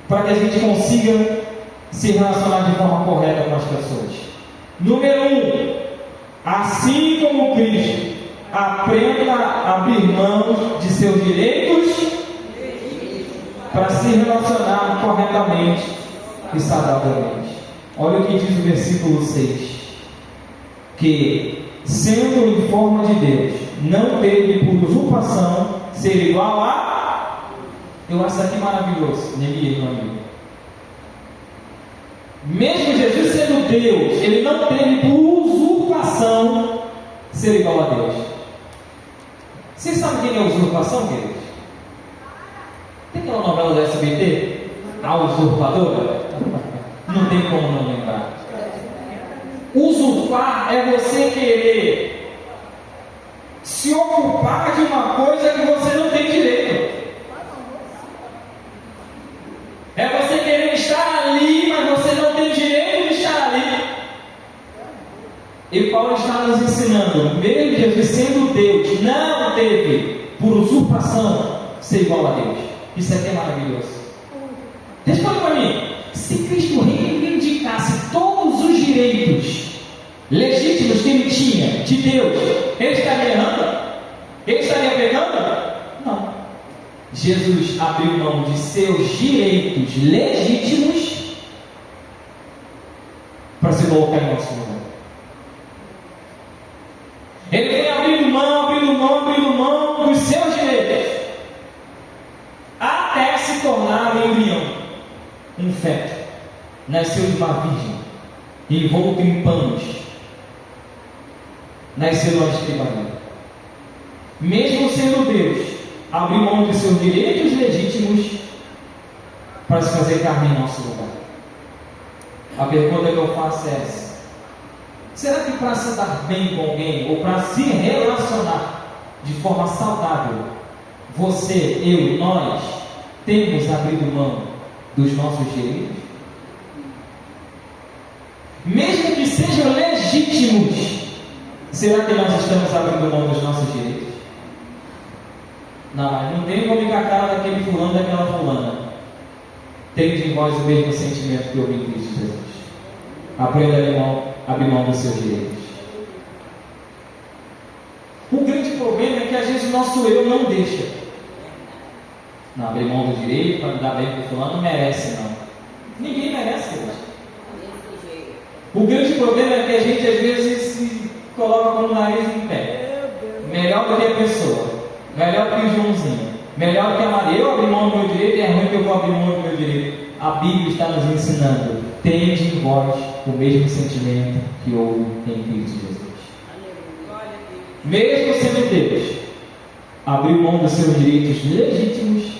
C: para que a gente consiga se relacionar de forma correta com as pessoas? Número 1, assim como Cristo, aprenda a abrir mão de seus direitos para se relacionar corretamente e saudavelmente. Olha o que diz o versículo 6: que, sendo em forma de Deus, não teve por usurpação ser igual a... Eu acho isso aqui maravilhoso, Neemias, meu amigo. Mesmo Jesus sendo Deus, ele não teve por usurpação ser igual a Deus. Vocês sabem quem é usurpação, queridos? Tem aquela novela do SBT? A Usurpadora? Não tem como não lembrar. Usurpar é você querer se ocupar de uma coisa que você não tem direito. É você querer estar ali, mas você não tem direito de estar ali. E Paulo está nos ensinando, mesmo Jesus sendo Deus, não teve por usurpação ser igual a Deus. Isso aqui é maravilhoso. Responde para mim, se Cristo reivindicasse todos os direitos legítimos que ele tinha de Deus, ele estaria errando? Ele estaria pegando? Não. Jesus abriu mão de seus direitos legítimos para se colocar em nosso lugar. Ele vem abrindo mão dos seus direitos até se tornar um embrião, um feto. Nasceu de uma virgem, envolto em panos, nasceu na escrivaria. Mesmo sendo Deus, abriu mão de seus direitos legítimos para se fazer carne em nosso lugar. A pergunta que eu faço é essa: será que para se dar bem com alguém, ou para se relacionar de forma saudável, você, eu, nós, temos abrido mão dos nossos direitos? Mesmo que sejam legítimos, será que nós estamos abrindo mão dos nossos direitos? Não, mas não tem como ligar a cara daquele fulano, daquela fulana. Tende em vós o mesmo sentimento que houve em Cristo Jesus. Aprenda a abrir mão dos seus direitos. O grande problema é que às vezes o nosso eu não deixa. Não, abrir mão do direito para me dar bem com o fulano não merece, não. Ninguém merece, hoje. O grande problema é que a gente às vezes se coloca com o nariz em pé. Melhor do que a pessoa. Melhor que o Joãozinho, melhor que a Maria. Eu abri mão do meu direito e é ruim que eu vou abrir mão do meu direito. A Bíblia está nos ensinando: tende em vós o mesmo sentimento que houve em Cristo Jesus. Mesmo sendo Deus, abriu mão dos seus direitos legítimos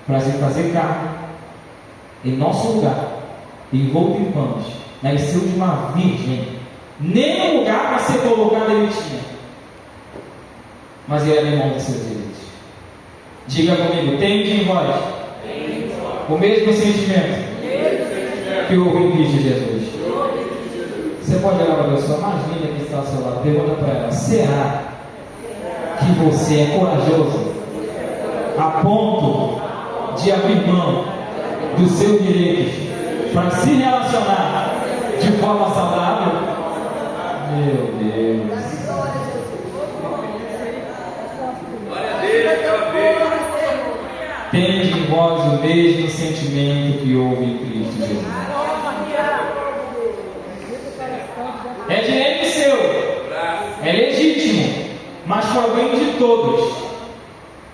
C: para se fazer carne em nosso lugar, envolto em panos, nasceu de uma virgem. Nem lugar para ser colocado ele tinha, mas ele abriu mão dos seus direitos. Diga comigo: tende em vós o mesmo sentimento que houve em Cristo Jesus. Você pode olhar para a pessoa mais linda que está ao seu lado, pergunta para ela: será que você é corajoso a ponto de abrir mão dos seus direitos para se relacionar de forma saudável? Meu Deus. Tende em vós o mesmo sentimento que houve em Cristo Jesus. É direito seu, é legítimo, mas para o bem de todos,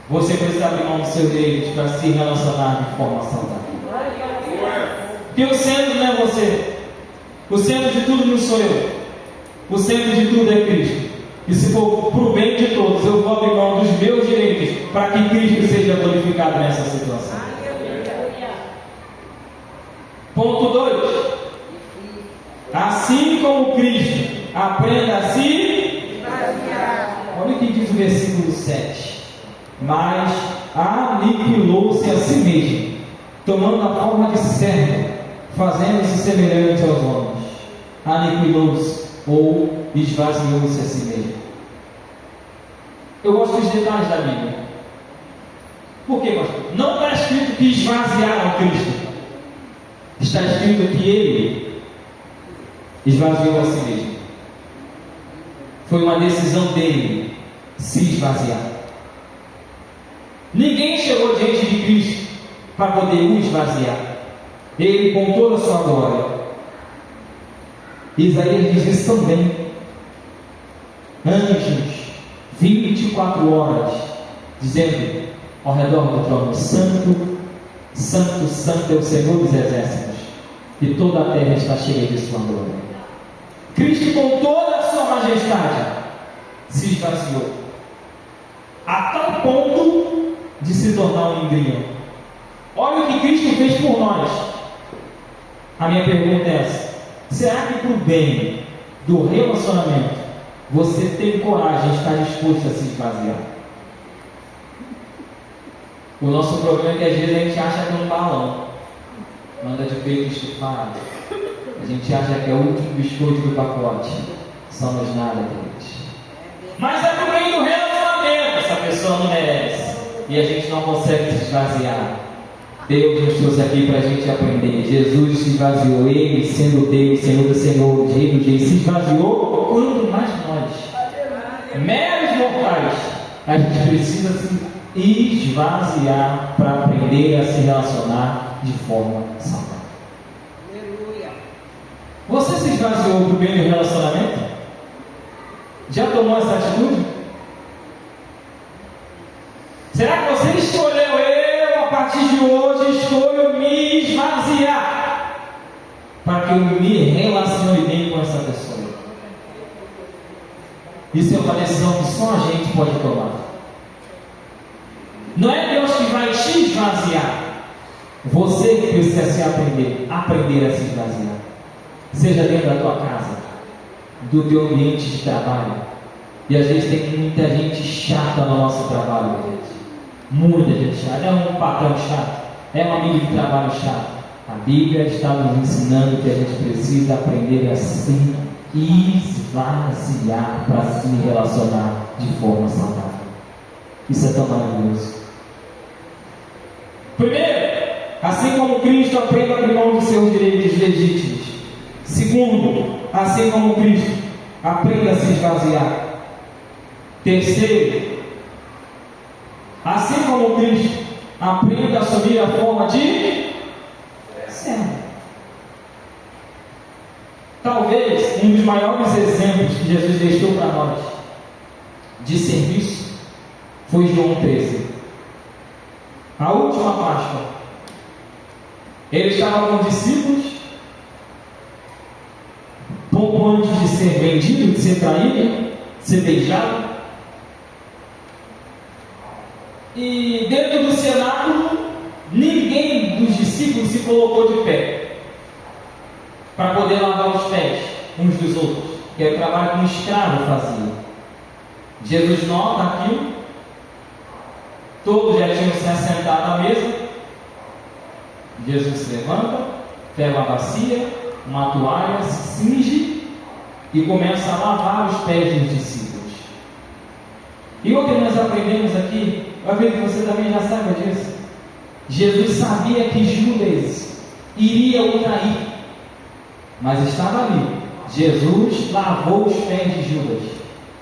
C: você precisa abrir mão dos seus direitos para se relacionar de forma saudável. Porque o centro não é você, o centro de tudo não sou eu, o centro de tudo é Cristo. E se for para o bem de todos, eu vou abrir mão dos meus direitos para que Cristo seja glorificado nessa situação. Ponto 2. Assim como Cristo aprenda a se esvaziar. Olha o que diz o versículo 7. Mas aniquilou-se a si mesmo, tomando a forma de servo, fazendo-se semelhante aos homens. Aniquilou-se ou esvaziou-se a si mesmo. Eu gosto dos detalhes da Bíblia. Por quê, pastor? Não está escrito que esvaziaram Cristo. Está escrito que Ele esvaziou a si mesmo. Foi uma decisão dele se esvaziar. Ninguém chegou diante de Cristo para poder o esvaziar. Ele, com toda a sua glória. Isaías diz isso também. Anjos 24 horas, dizendo ao redor do trono: Santo, Santo, Santo é o Senhor dos Exércitos, e toda a terra está cheia de sua glória. Cristo, com toda a sua majestade, se esvaziou, a tal ponto de se tornar um embrião. Olha o que Cristo fez por nós. A minha pergunta é essa: será que para o bem do relacionamento você tem coragem de estar disposto a se esvaziar? O nosso problema é que às vezes a gente acha que é um balão, manda de peito estufado. A gente acha que é o último biscoito do pacote. Somos nada, gente. Mas é pro bem do relacionamento. Essa pessoa não merece. E a gente não consegue se esvaziar. Deus nos trouxe aqui para a gente aprender. Jesus se esvaziou. Ele, sendo Deus, Senhor dos Senhores, Rei dos Reis, se esvaziou. Quando mais nós, meros mortais, a gente precisa se esvaziar para aprender a se relacionar de forma saudável. Você se esvaziou para o bem do relacionamento? Já tomou essa atitude? Será que você escolheu? Eu, a partir de hoje, escolho me esvaziar para que eu me relacione bem com essa pessoa. Isso é uma decisão que só a gente pode tomar. Não é Deus que vai te esvaziar. Você que precisa se aprender a se esvaziar. Seja dentro da tua casa, do teu ambiente de trabalho. E às vezes tem muita gente chata no nosso trabalho, gente. Muita gente chata. É um patrão chato, é um amigo de trabalho chato. A Bíblia está nos ensinando que a gente precisa aprender a se esvaziar para se relacionar de forma saudável. Isso é tão maravilhoso. Primeiro, assim como Cristo, aprenda a abrir mão dos seus direitos legítimos. Segundo, assim como Cristo, aprenda a se esvaziar. Terceiro, assim como Cristo, aprenda a assumir a forma de servo. Talvez um dos maiores exemplos que Jesus deixou para nós de serviço foi João 13. A última Páscoa. Ele estava com os discípulos, pouco antes de ser vendido, de ser traído, de ser beijado. E dentro do cenáculo, ninguém dos discípulos se colocou de pé para poder lavar os pés uns dos outros, que era o trabalho que um escravo fazia. Jesus nota aquilo, todos já tinham se assentado à mesa. Jesus se levanta, pega uma bacia, uma toalha, se cinge e começa a lavar os pés dos discípulos. E o que nós aprendemos aqui, eu acredito que você também já saiba disso. Jesus sabia que Judas iria o trair, mas estava ali. Jesus lavou os pés de Judas,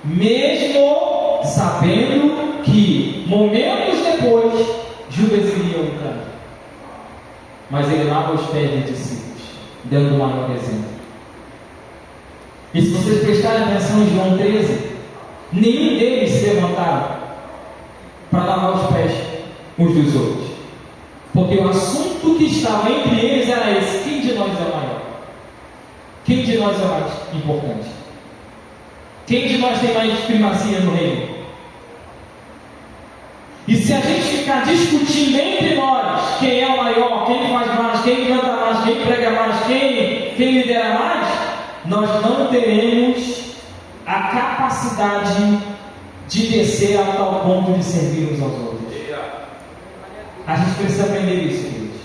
C: mesmo sabendo que momentos depois Judas iria o trair. Mas ele lava os pés dos discípulos, dando o maior exemplo. E se vocês prestarem atenção em João 13, nenhum deles se levantaram para lavar os pés uns dos outros, porque o assunto que estava entre eles era esse: quem de nós é maior? Quem de nós é mais importante? Quem de nós tem mais primazia no reino? E se a gente ficar discutindo entre nós quem é o maior, quem faz mais, quem canta mais, quem prega mais, quem lidera mais, nós não teremos a capacidade de descer a tal ponto de servir uns aos outros. A gente precisa aprender isso, queridos.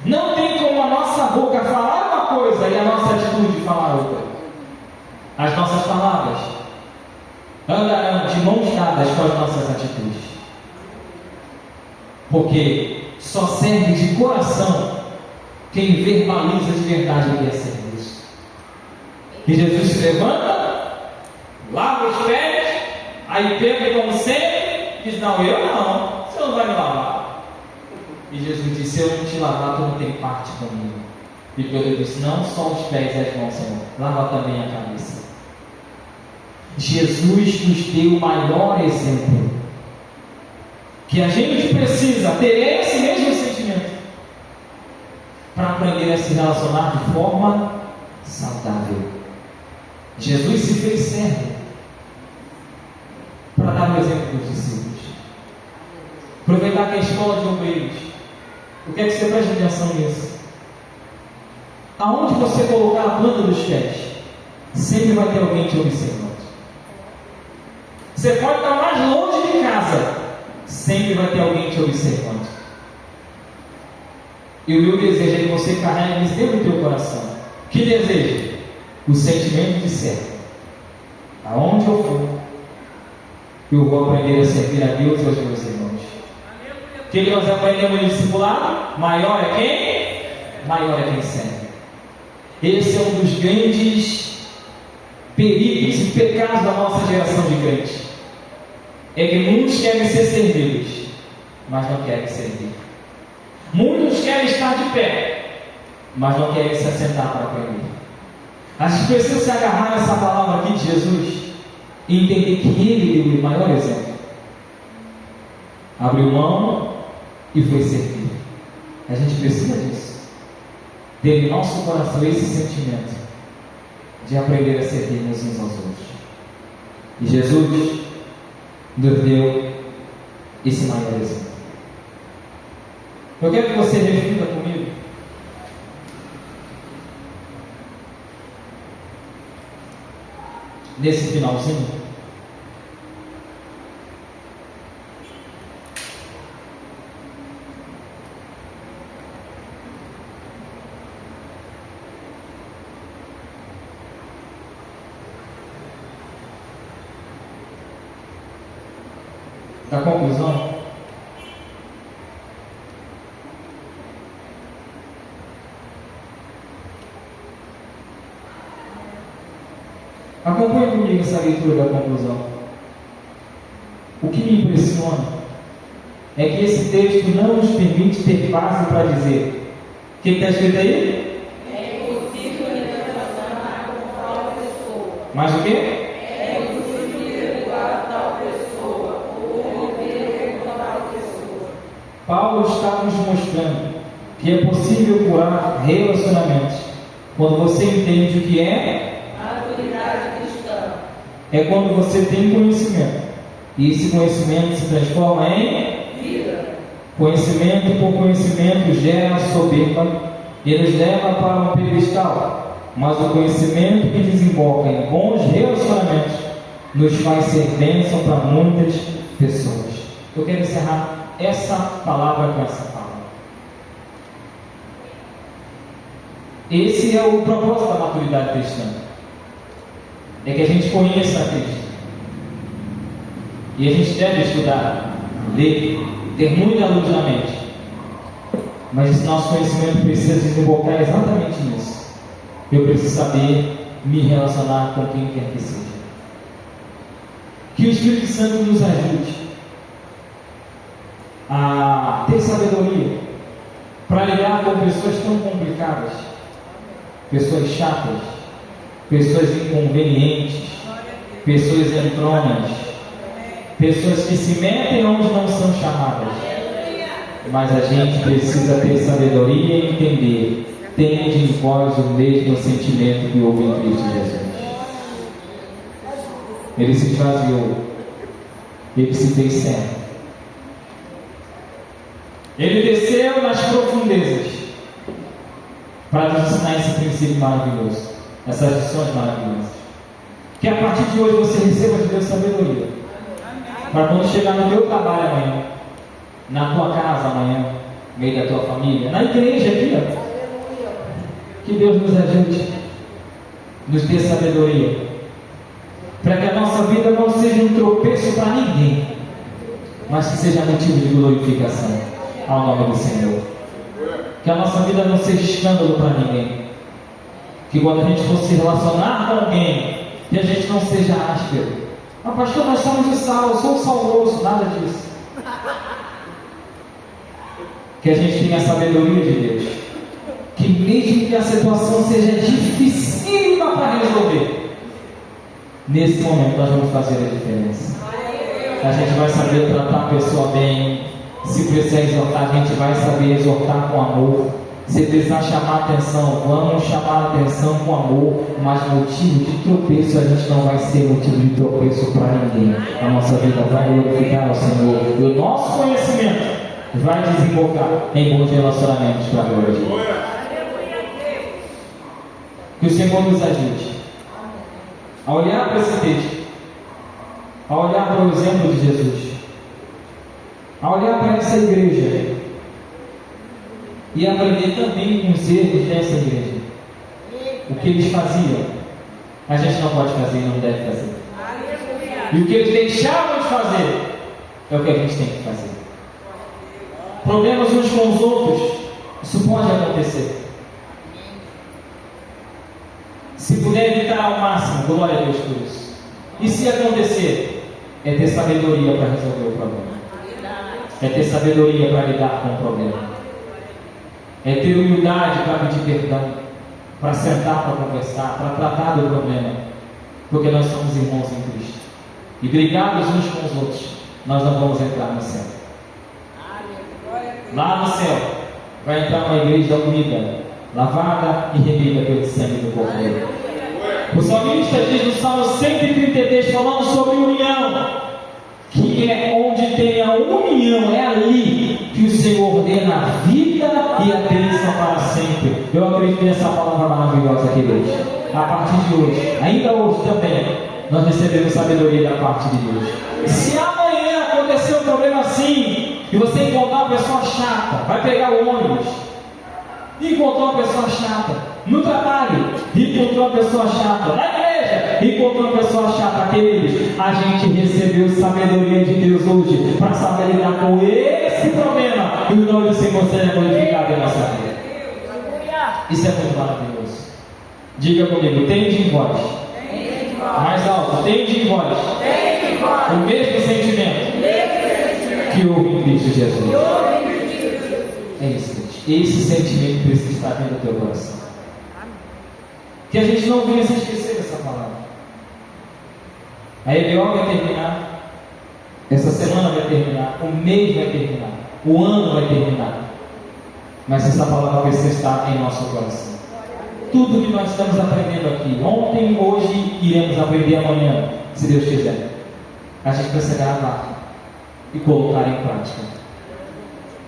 C: Não tem como a nossa boca falar uma coisa e a nossa atitude falar outra. As nossas palavras andarão de mãos dadas com as nossas atitudes, porque só serve de coração quem verbaliza de verdade o que é serviço. E Jesus se levanta, lava os pés, aí Pedro, como sempre, diz: não, eu não, você não vai me lavar. E Jesus disse: se eu não te lavar, tu não tem parte comigo. E Pedro disse: não só os pés e as mãos, Senhor, lava também a cabeça. Jesus nos deu o maior exemplo. Que a gente precisa ter esse mesmo sentimento para aprender a se relacionar de forma saudável. Jesus se fez servo para dar o exemplo dos discípulos. Aproveitar que a escola de obreiros, eu quero que você preste atenção nisso. Aonde você colocar a planta dos pés, sempre vai ter alguém te observando. Você pode estar mais longe de casa, sempre vai ter alguém te observando. E o meu desejo é que você carregue isso dentro do teu coração. Que desejo? O sentimento de servo. Aonde eu for, eu vou aprender a servir a Deus e aos meus irmãos. O que nós aprendemos no discipulado? Maior é quem? Maior é quem serve. Esse é um dos grandes perigos e pecados da nossa geração de crentes. É que muitos querem ser servidos, mas não querem servir. Muitos querem estar de pé, mas não querem se assentar para aprender. A gente precisa se agarrar nessa palavra aqui de Jesus e entender que Ele deu o maior exemplo. Abriu mão e foi servir. A gente precisa disso. Ter em nosso coração esse sentimento de aprender a servir uns aos outros. E Jesus nos deu esse maior exemplo. Eu quero que você reflita comigo nesse finalzinho. Da conclusão. Acompanhe comigo essa leitura da conclusão. O que me impressiona é que esse texto não nos permite ter base para dizer. O que está escrito aí?
B: É impossível relacionar com tal pessoa.
C: Mas o quê?
B: É impossível igual a tal pessoa ou viver com tal pessoa.
C: Paulo está nos mostrando que é possível curar relacionamentos quando você entende o que é.
B: Maturidade cristã.
C: É quando você tem conhecimento e esse conhecimento se transforma em
B: vida.
C: Conhecimento por conhecimento gera soberba e nos leva para um pedestal, mas o conhecimento que desemboca em bons relacionamentos nos faz ser bênção para muitas pessoas. Eu quero encerrar essa palavra com essa palavra. Esse é o propósito da maturidade cristã. É que a gente conheça a Cristo. E a gente deve estudar, ler, ter muita luz na mente. Mas esse nosso conhecimento precisa desembocar exatamente nisso. Eu preciso saber me relacionar com quem quer que seja. Que o Espírito Santo nos ajude a ter sabedoria para lidar com pessoas tão complicadas, pessoas chatas, pessoas inconvenientes, pessoas entronas, pessoas que se metem onde não são chamadas. Mas a gente precisa ter sabedoria e entender: tende em vós o mesmo sentimento que houve em Cristo Jesus. Ele se esvaziou, ele se fez servo, ele desceu nas profundezas para nos ensinar esse princípio maravilhoso, essas lições maravilhosas. Que a partir de hoje você receba de Deus sabedoria, para quando chegar no teu trabalho amanhã, na tua casa amanhã, no meio da tua família, na igreja aqui, ó, que Deus nos ajude, nos dê sabedoria, para que a nossa vida não seja um tropeço para ninguém, mas que seja motivo de glorificação ao nome do Senhor. Que a nossa vida não seja escândalo para ninguém. Que quando a gente for se relacionar com alguém, que a gente não seja áspero. Ah, pastor, nós somos de sal, eu sou salmoso, nada disso. Que a gente tenha a sabedoria de Deus. Que mesmo que a situação seja dificílima para resolver, Nesse momento nós vamos fazer a diferença. A gente vai saber tratar a pessoa bem. Se precisar exortar, a gente vai saber exortar com amor. Se precisar chamar atenção, vamos chamar atenção com amor. Mas motivo de tropeço, a gente não vai ser motivo de tropeço para ninguém. A nossa vida vai glorificar ao Senhor. E o nosso conhecimento vai desembocar em bons relacionamentos para a glória de Deus. Que o Senhor nos ajude a olhar para esse texto, a olhar para o exemplo de Jesus, a olhar para essa igreja e aprender também com os erros dessa igreja. O que eles faziam, a gente não pode fazer e não deve fazer. E o que eles deixavam de fazer, é o que a gente tem que fazer. Problemas uns com os outros, isso pode acontecer. Se puder evitar ao máximo, glória a Deus por isso. E se acontecer, é ter sabedoria para resolver o problema. É ter sabedoria para lidar com o problema. É ter humildade para pedir perdão, para sentar para conversar, para tratar do problema. Porque nós somos irmãos em Cristo. E brigados uns com os outros, nós não vamos entrar no céu. Lá no céu, vai entrar uma igreja unida, lavada e remida pelo sangue do Cordeiro. O salmista diz no Salmo 133, falando sobre união, que é onde tem a união, é ali que o Senhor ordena a vida e a bênção para sempre. Eu acredito nessa palavra maravilhosa aqui hoje. A partir de hoje, ainda hoje também, nós recebemos sabedoria da parte de Deus. Se amanhã acontecer um problema assim, e você encontrar uma pessoa chata, vai pegar o ônibus, encontrou uma pessoa chata, no trabalho, encontrou uma pessoa chata, na igreja, encontrou uma pessoa chata, queridos, a gente recebeu sabedoria de Deus hoje, para saber lidar com esse problema, e o nome do Senhor seja glorificado em nossa vida. Isso é muito maravilhoso. Diga comigo, tende em vós, mais alto, tende em vós, o mesmo sentimento que houve em Cristo Jesus. É isso, gente. Esse sentimento precisa estar dentro do teu coração. Que a gente não venha se esquecer dessa palavra. A EBO vai terminar, essa semana vai terminar, o mês vai terminar, o ano vai terminar. Mas essa palavra precisa estar em nosso coração. Tudo que nós estamos aprendendo aqui, ontem, hoje, iremos aprender amanhã, se Deus quiser. A gente precisa gravar e colocar em prática.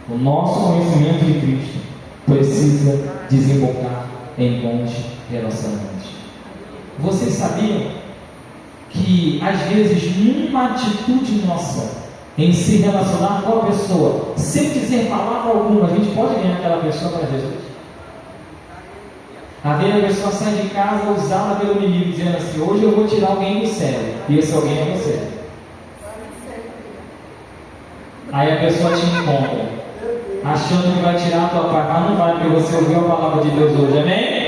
C: O nosso conhecimento de Cristo precisa desembocar em bons relacionamentos. Vocês sabiam que às vezes numa atitude nossa em se relacionar com a pessoa, sem dizer palavra alguma, a gente pode ganhar aquela pessoa para Jesus? Às vezes a pessoa sai de casa usada pelo inimigo, dizendo assim: hoje eu vou tirar alguém do céu, e esse alguém é você. Aí a pessoa te encontra, achando que vai tirar a tua paz, mas não vai, porque você ouviu a palavra de Deus hoje, amém?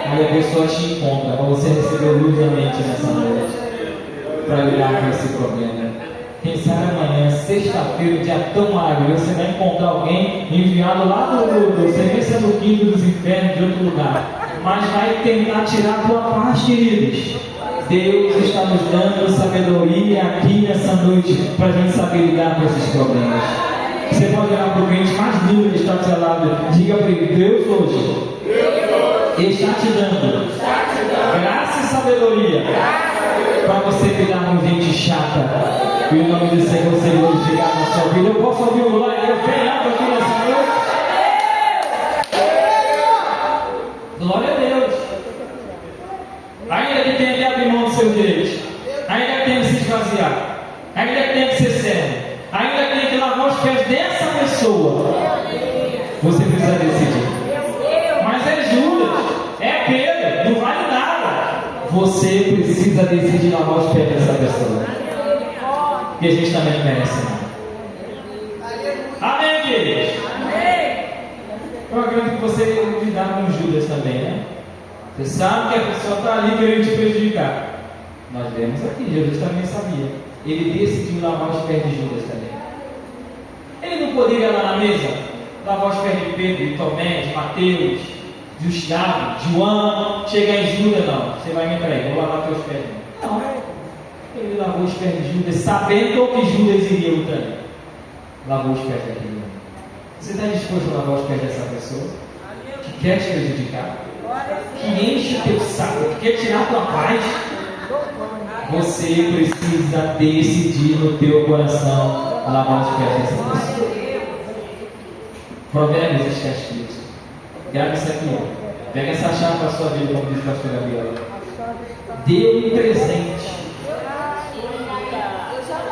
C: Aí a pessoa te encontra, para você receber luz da mente nessa noite, para lidar com esse problema. Quem sabe amanhã, sexta-feira, um dia tão maravilhoso, você vai encontrar alguém enviado lá do serviço do quinto dos infernos, de outro lugar, mas vai tentar tirar a tua paz, queridos. Deus está nos dando sabedoria aqui nessa noite, para a gente saber lidar com esses problemas. Você pode olhar para o cliente mais lindo que está do seu lado, diga para ele: Deus hoje está te dando graça e sabedoria para você lidar com gente chata. E o nome do Senhor seja glorificado na sua vida. Eu posso ouvir um glória, eu bem alto aqui nessa noite. Glória a Deus. Ainda que tenha que abrir mão dos seus direitos, ainda que tenha que se esvaziar, ainda que tenha que ser sério, ainda que tenha que lavar os pés dessa pessoa, você precisa decidir. Mas é Judas, é Pedro, não vale nada. Você precisa decidir lavar os pés dessa pessoa. E a gente também merece. Amém, queridos? Amém. Eu acredito que você tem que lidar com Judas também, né? Você sabe que a pessoa está ali querendo te prejudicar. Nós vemos aqui, Jesus também sabia. Ele decidiu lavar os pés de Judas também. Ele não poderia lá na mesa lavar os pés de Pedro, de Tomé, de Mateus, Gustavo, João, chegar em Judas, não. Você vai me peraí, vou lavar teus pés. Não, ele lavou os pés de Judas, sabendo que Judas iria o trair. Lavou os pés daquele homem. Você está disposto a lavar os pés dessa pessoa? Que quer te prejudicar? Que enche o teu saco, que quer tirar a tua paz? Você precisa decidir no teu coração lavar os pés dessa pessoa. Provérbios está escrito. Grava isso aqui, ó. Pega essa chave para a sua vida, como diz o pastor Gabriel. Dê um presente.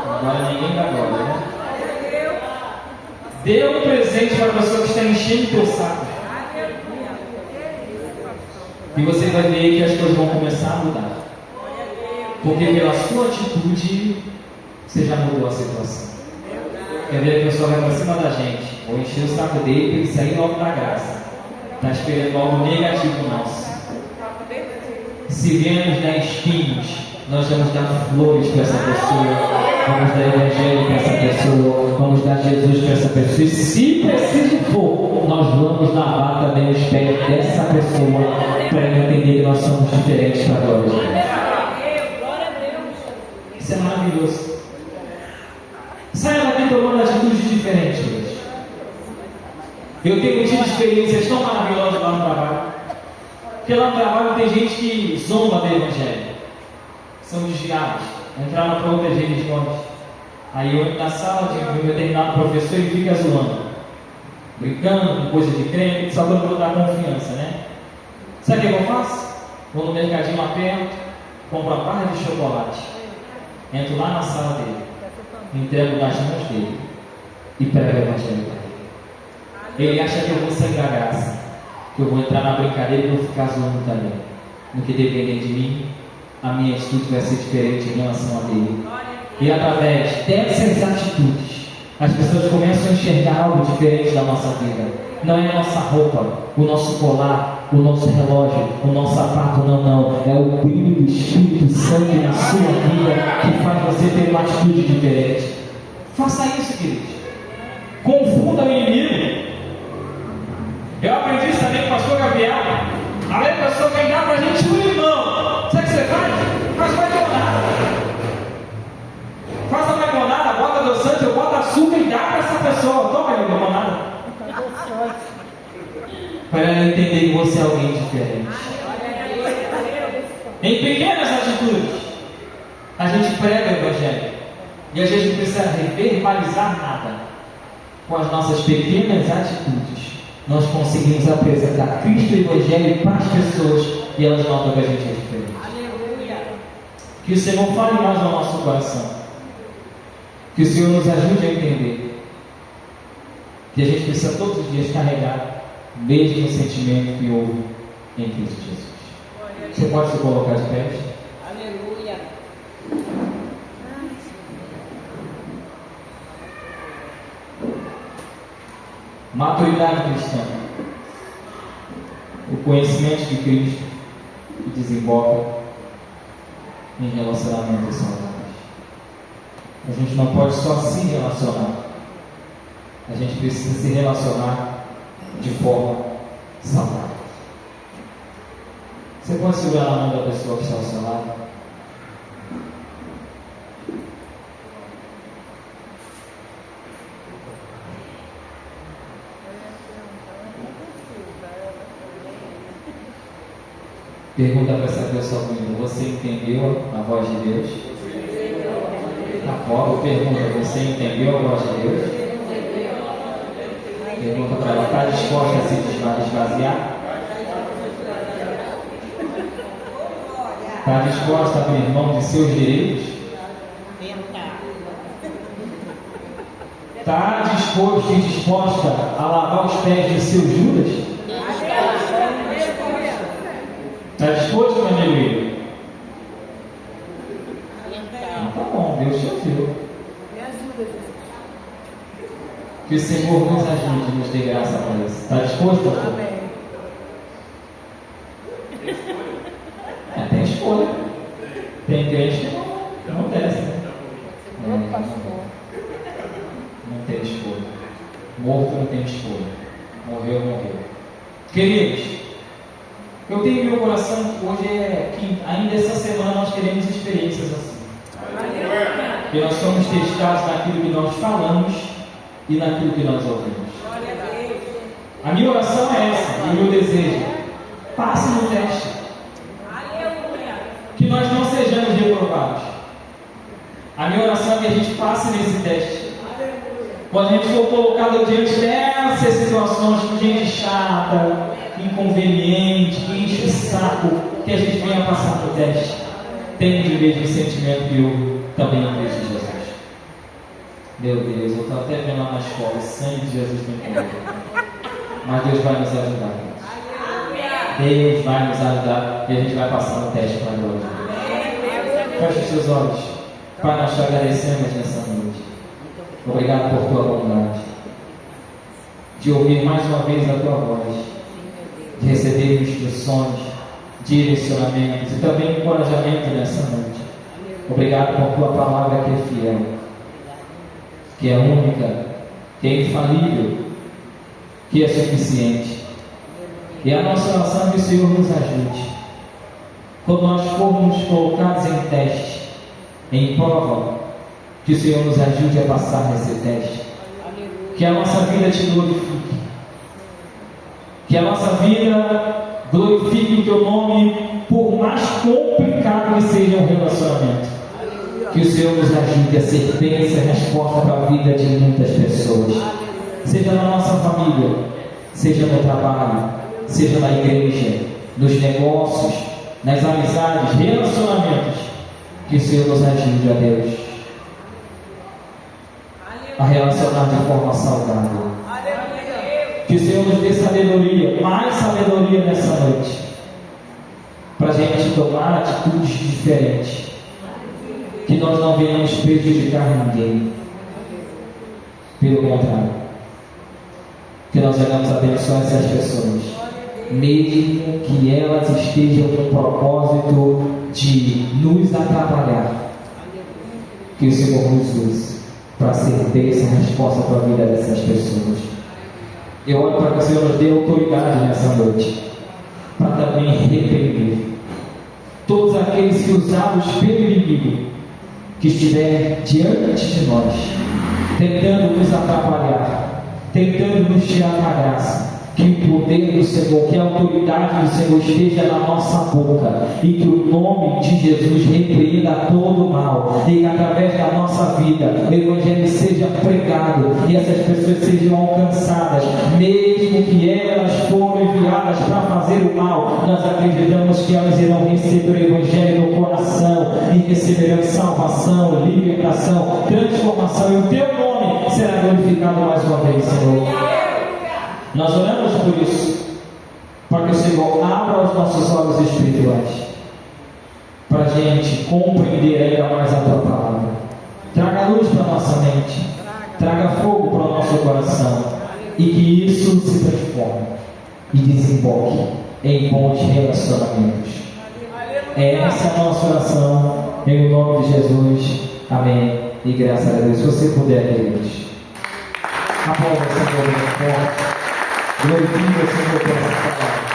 C: Agora ninguém dá glória, né? Dê um presente para a pessoa que está enchendo o teu saco. E você vai ver que as coisas vão começar a mudar. Porque pela sua atitude, você já mudou a situação. Quer ver, a pessoa vai para cima da gente. Vou encher o saco dele para ele sair logo da graça. Está esperando algo negativo nosso. Se viemos dar espinhos, nós vamos dar flores para essa pessoa. Vamos dar evangelho para essa pessoa. Vamos dar Jesus para essa pessoa. E se preciso for, nós vamos lavar também os pés dessa pessoa para ela entender que nós somos diferentes para a glória de Deus. Isso é maravilhoso. Saia daqui tomando atitudes diferentes hoje. Eu tenho tido experiências tão maravilhosas lá no trabalho. Porque lá no trabalho tem gente que zomba do evangelho. São desviados. Entraram para outras religiões. Aí eu entro na sala de um determinado professor e fica zoando. Brincando com coisa de crente, só para dar confiança, né? Sabe o que eu faço? Vou no mercadinho lá perto, compro a barra de chocolate. Entro lá na sala dele. Entrego nas mãos dele. E prego o evangelho para ele. Ele acha que eu vou sair da graça. Que eu vou entrar na brincadeira e vou ficar zoando também. No que depender de mim, a minha atitude vai ser diferente em relação a dele. E através dessas atitudes, as pessoas começam a enxergar algo diferente da nossa vida. Não é a nossa roupa, o nosso colar, o nosso relógio, o nosso sapato, não. É o brilho do Espírito Santo na sua vida que faz você ter uma atitude diferente. Faça isso, queridos. Confunda o inimigo. Eu aprendi isso também com o pastor Gabriel. Aí a pessoa vem dar para a gente um limão. Sabe o que você faz? Faz uma limonada. Faz uma limonada, bota adoçante, bota açúcar e dá para essa pessoa. Toma aí, limonada. Para ela entender que você é alguém diferente. Em pequenas atitudes, a gente prega o evangelho. E a gente não precisa verbalizar nada. Com as nossas pequenas atitudes, nós conseguimos apresentar Cristo e o Evangelho para as pessoas e elas notam que a gente é diferente.
B: Aleluia.
C: Que o Senhor fale mais ao nosso coração. Que o Senhor nos ajude a entender que a gente precisa todos os dias carregar o mesmo sentimento que houve em Cristo Jesus. Você pode se colocar de pé?
B: Aleluia.
C: Maturidade cristã. O conhecimento de Cristo que desemboca em relacionamentos saudáveis. A gente não pode só se relacionar. A gente precisa se relacionar de forma saudável. Você pode segurar a mão da pessoa que está ao seu lado? Pergunta para essa pessoa comigo: você entendeu a voz de Deus? Apoio, pergunta: você entendeu a voz de Deus? Pergunta para ela: está disposta a se esvaziar? Está disposta a abrir mão de seus direitos? Está disposto e disposta a lavar os pés de seu Judas? Está disposto, meu amigo? Então, tá bom, Deus te ouviu. Que o Senhor nos ajude e nos dê graça para isso. Está disposto, pastor? Tem escolha. Tem crente que não desce, né? Não tem escolha. Morto não tem escolha. Morreu, morreu. Queridos, Eu tenho em meu coração que hoje que ainda essa semana nós teremos experiências assim. E nós somos testados naquilo que nós falamos e naquilo que nós ouvimos. A minha oração é essa, e o meu desejo: passe no teste. Que nós não sejamos reprovados. A minha oração é que a gente passe nesse teste. Quando a gente for colocado diante dessas situações com gente chata, inconveniente, que enche o saco, que a gente venha passar no teste, tendo o mesmo sentimento que eu também em Cristo Jesus. Meu Deus, eu estou até vendo lá na escola, o sangue de Jesus me encontra. Mas Deus vai nos ajudar. Deus vai nos ajudar e a gente vai passar no teste para a glória. Feche os seus olhos. Pai, nós te agradecemos nessa noite. Obrigado por tua bondade, de ouvir mais uma vez a tua voz, de receber instruções, direcionamentos e também encorajamento nessa noite. Obrigado por tua palavra que é fiel, que é única, que é infalível, que é suficiente. E a nossa oração é que o Senhor nos ajude. Quando nós formos colocados em teste, em prova, que o Senhor nos ajude a passar nesse teste. Que a nossa vida te glorifique. Que a nossa vida glorifique o teu nome, por mais complicado que seja um relacionamento. Que o Senhor nos ajude a ser bênção e resposta para a vida de muitas pessoas. Seja na nossa família, seja no trabalho, seja na igreja, nos negócios, nas amizades, relacionamentos. Que o Senhor nos ajude, a Deus, a relacionar de forma saudável. Que o Senhor nos dê sabedoria, mais sabedoria nessa noite, para a gente tomar atitudes diferentes. Que nós não venhamos prejudicar ninguém. Pelo contrário, que nós venhamos abençoar essas pessoas, mesmo que elas estejam com o propósito de nos atrapalhar. Que o Senhor nos use para ser bênção e resposta para a vida dessas pessoas. Eu oro para que o Senhor nos dê autoridade nessa noite, para também repreender todos aqueles que, usados pelo inimigo, que estiverem diante de nós, tentando nos atrapalhar, tentando nos tirar da graça. Que o poder do Senhor, que a autoridade do Senhor esteja na nossa boca, e que o nome de Jesus repreenda todo o mal, e que através da nossa vida o Evangelho seja pregado e essas pessoas sejam alcançadas, mesmo que elas foram enviadas para fazer o mal. Nós acreditamos que elas irão receber o Evangelho no coração e receberão salvação, libertação, transformação, e o teu nome será glorificado mais uma vez, Senhor. Nós oramos por isso, para que o Senhor abra os nossos olhos espirituais, para a gente compreender ainda mais a tua palavra. Traga luz para a nossa mente, traga fogo para o nosso coração, e que isso se transforme e desemboque em bons relacionamentos. Essa é a nossa oração, em nome de Jesus. Amém. E graças a Deus. Se você puder, queridos, aplauda o Senhor muito forte. Glorifica o Senhor por essa palavra.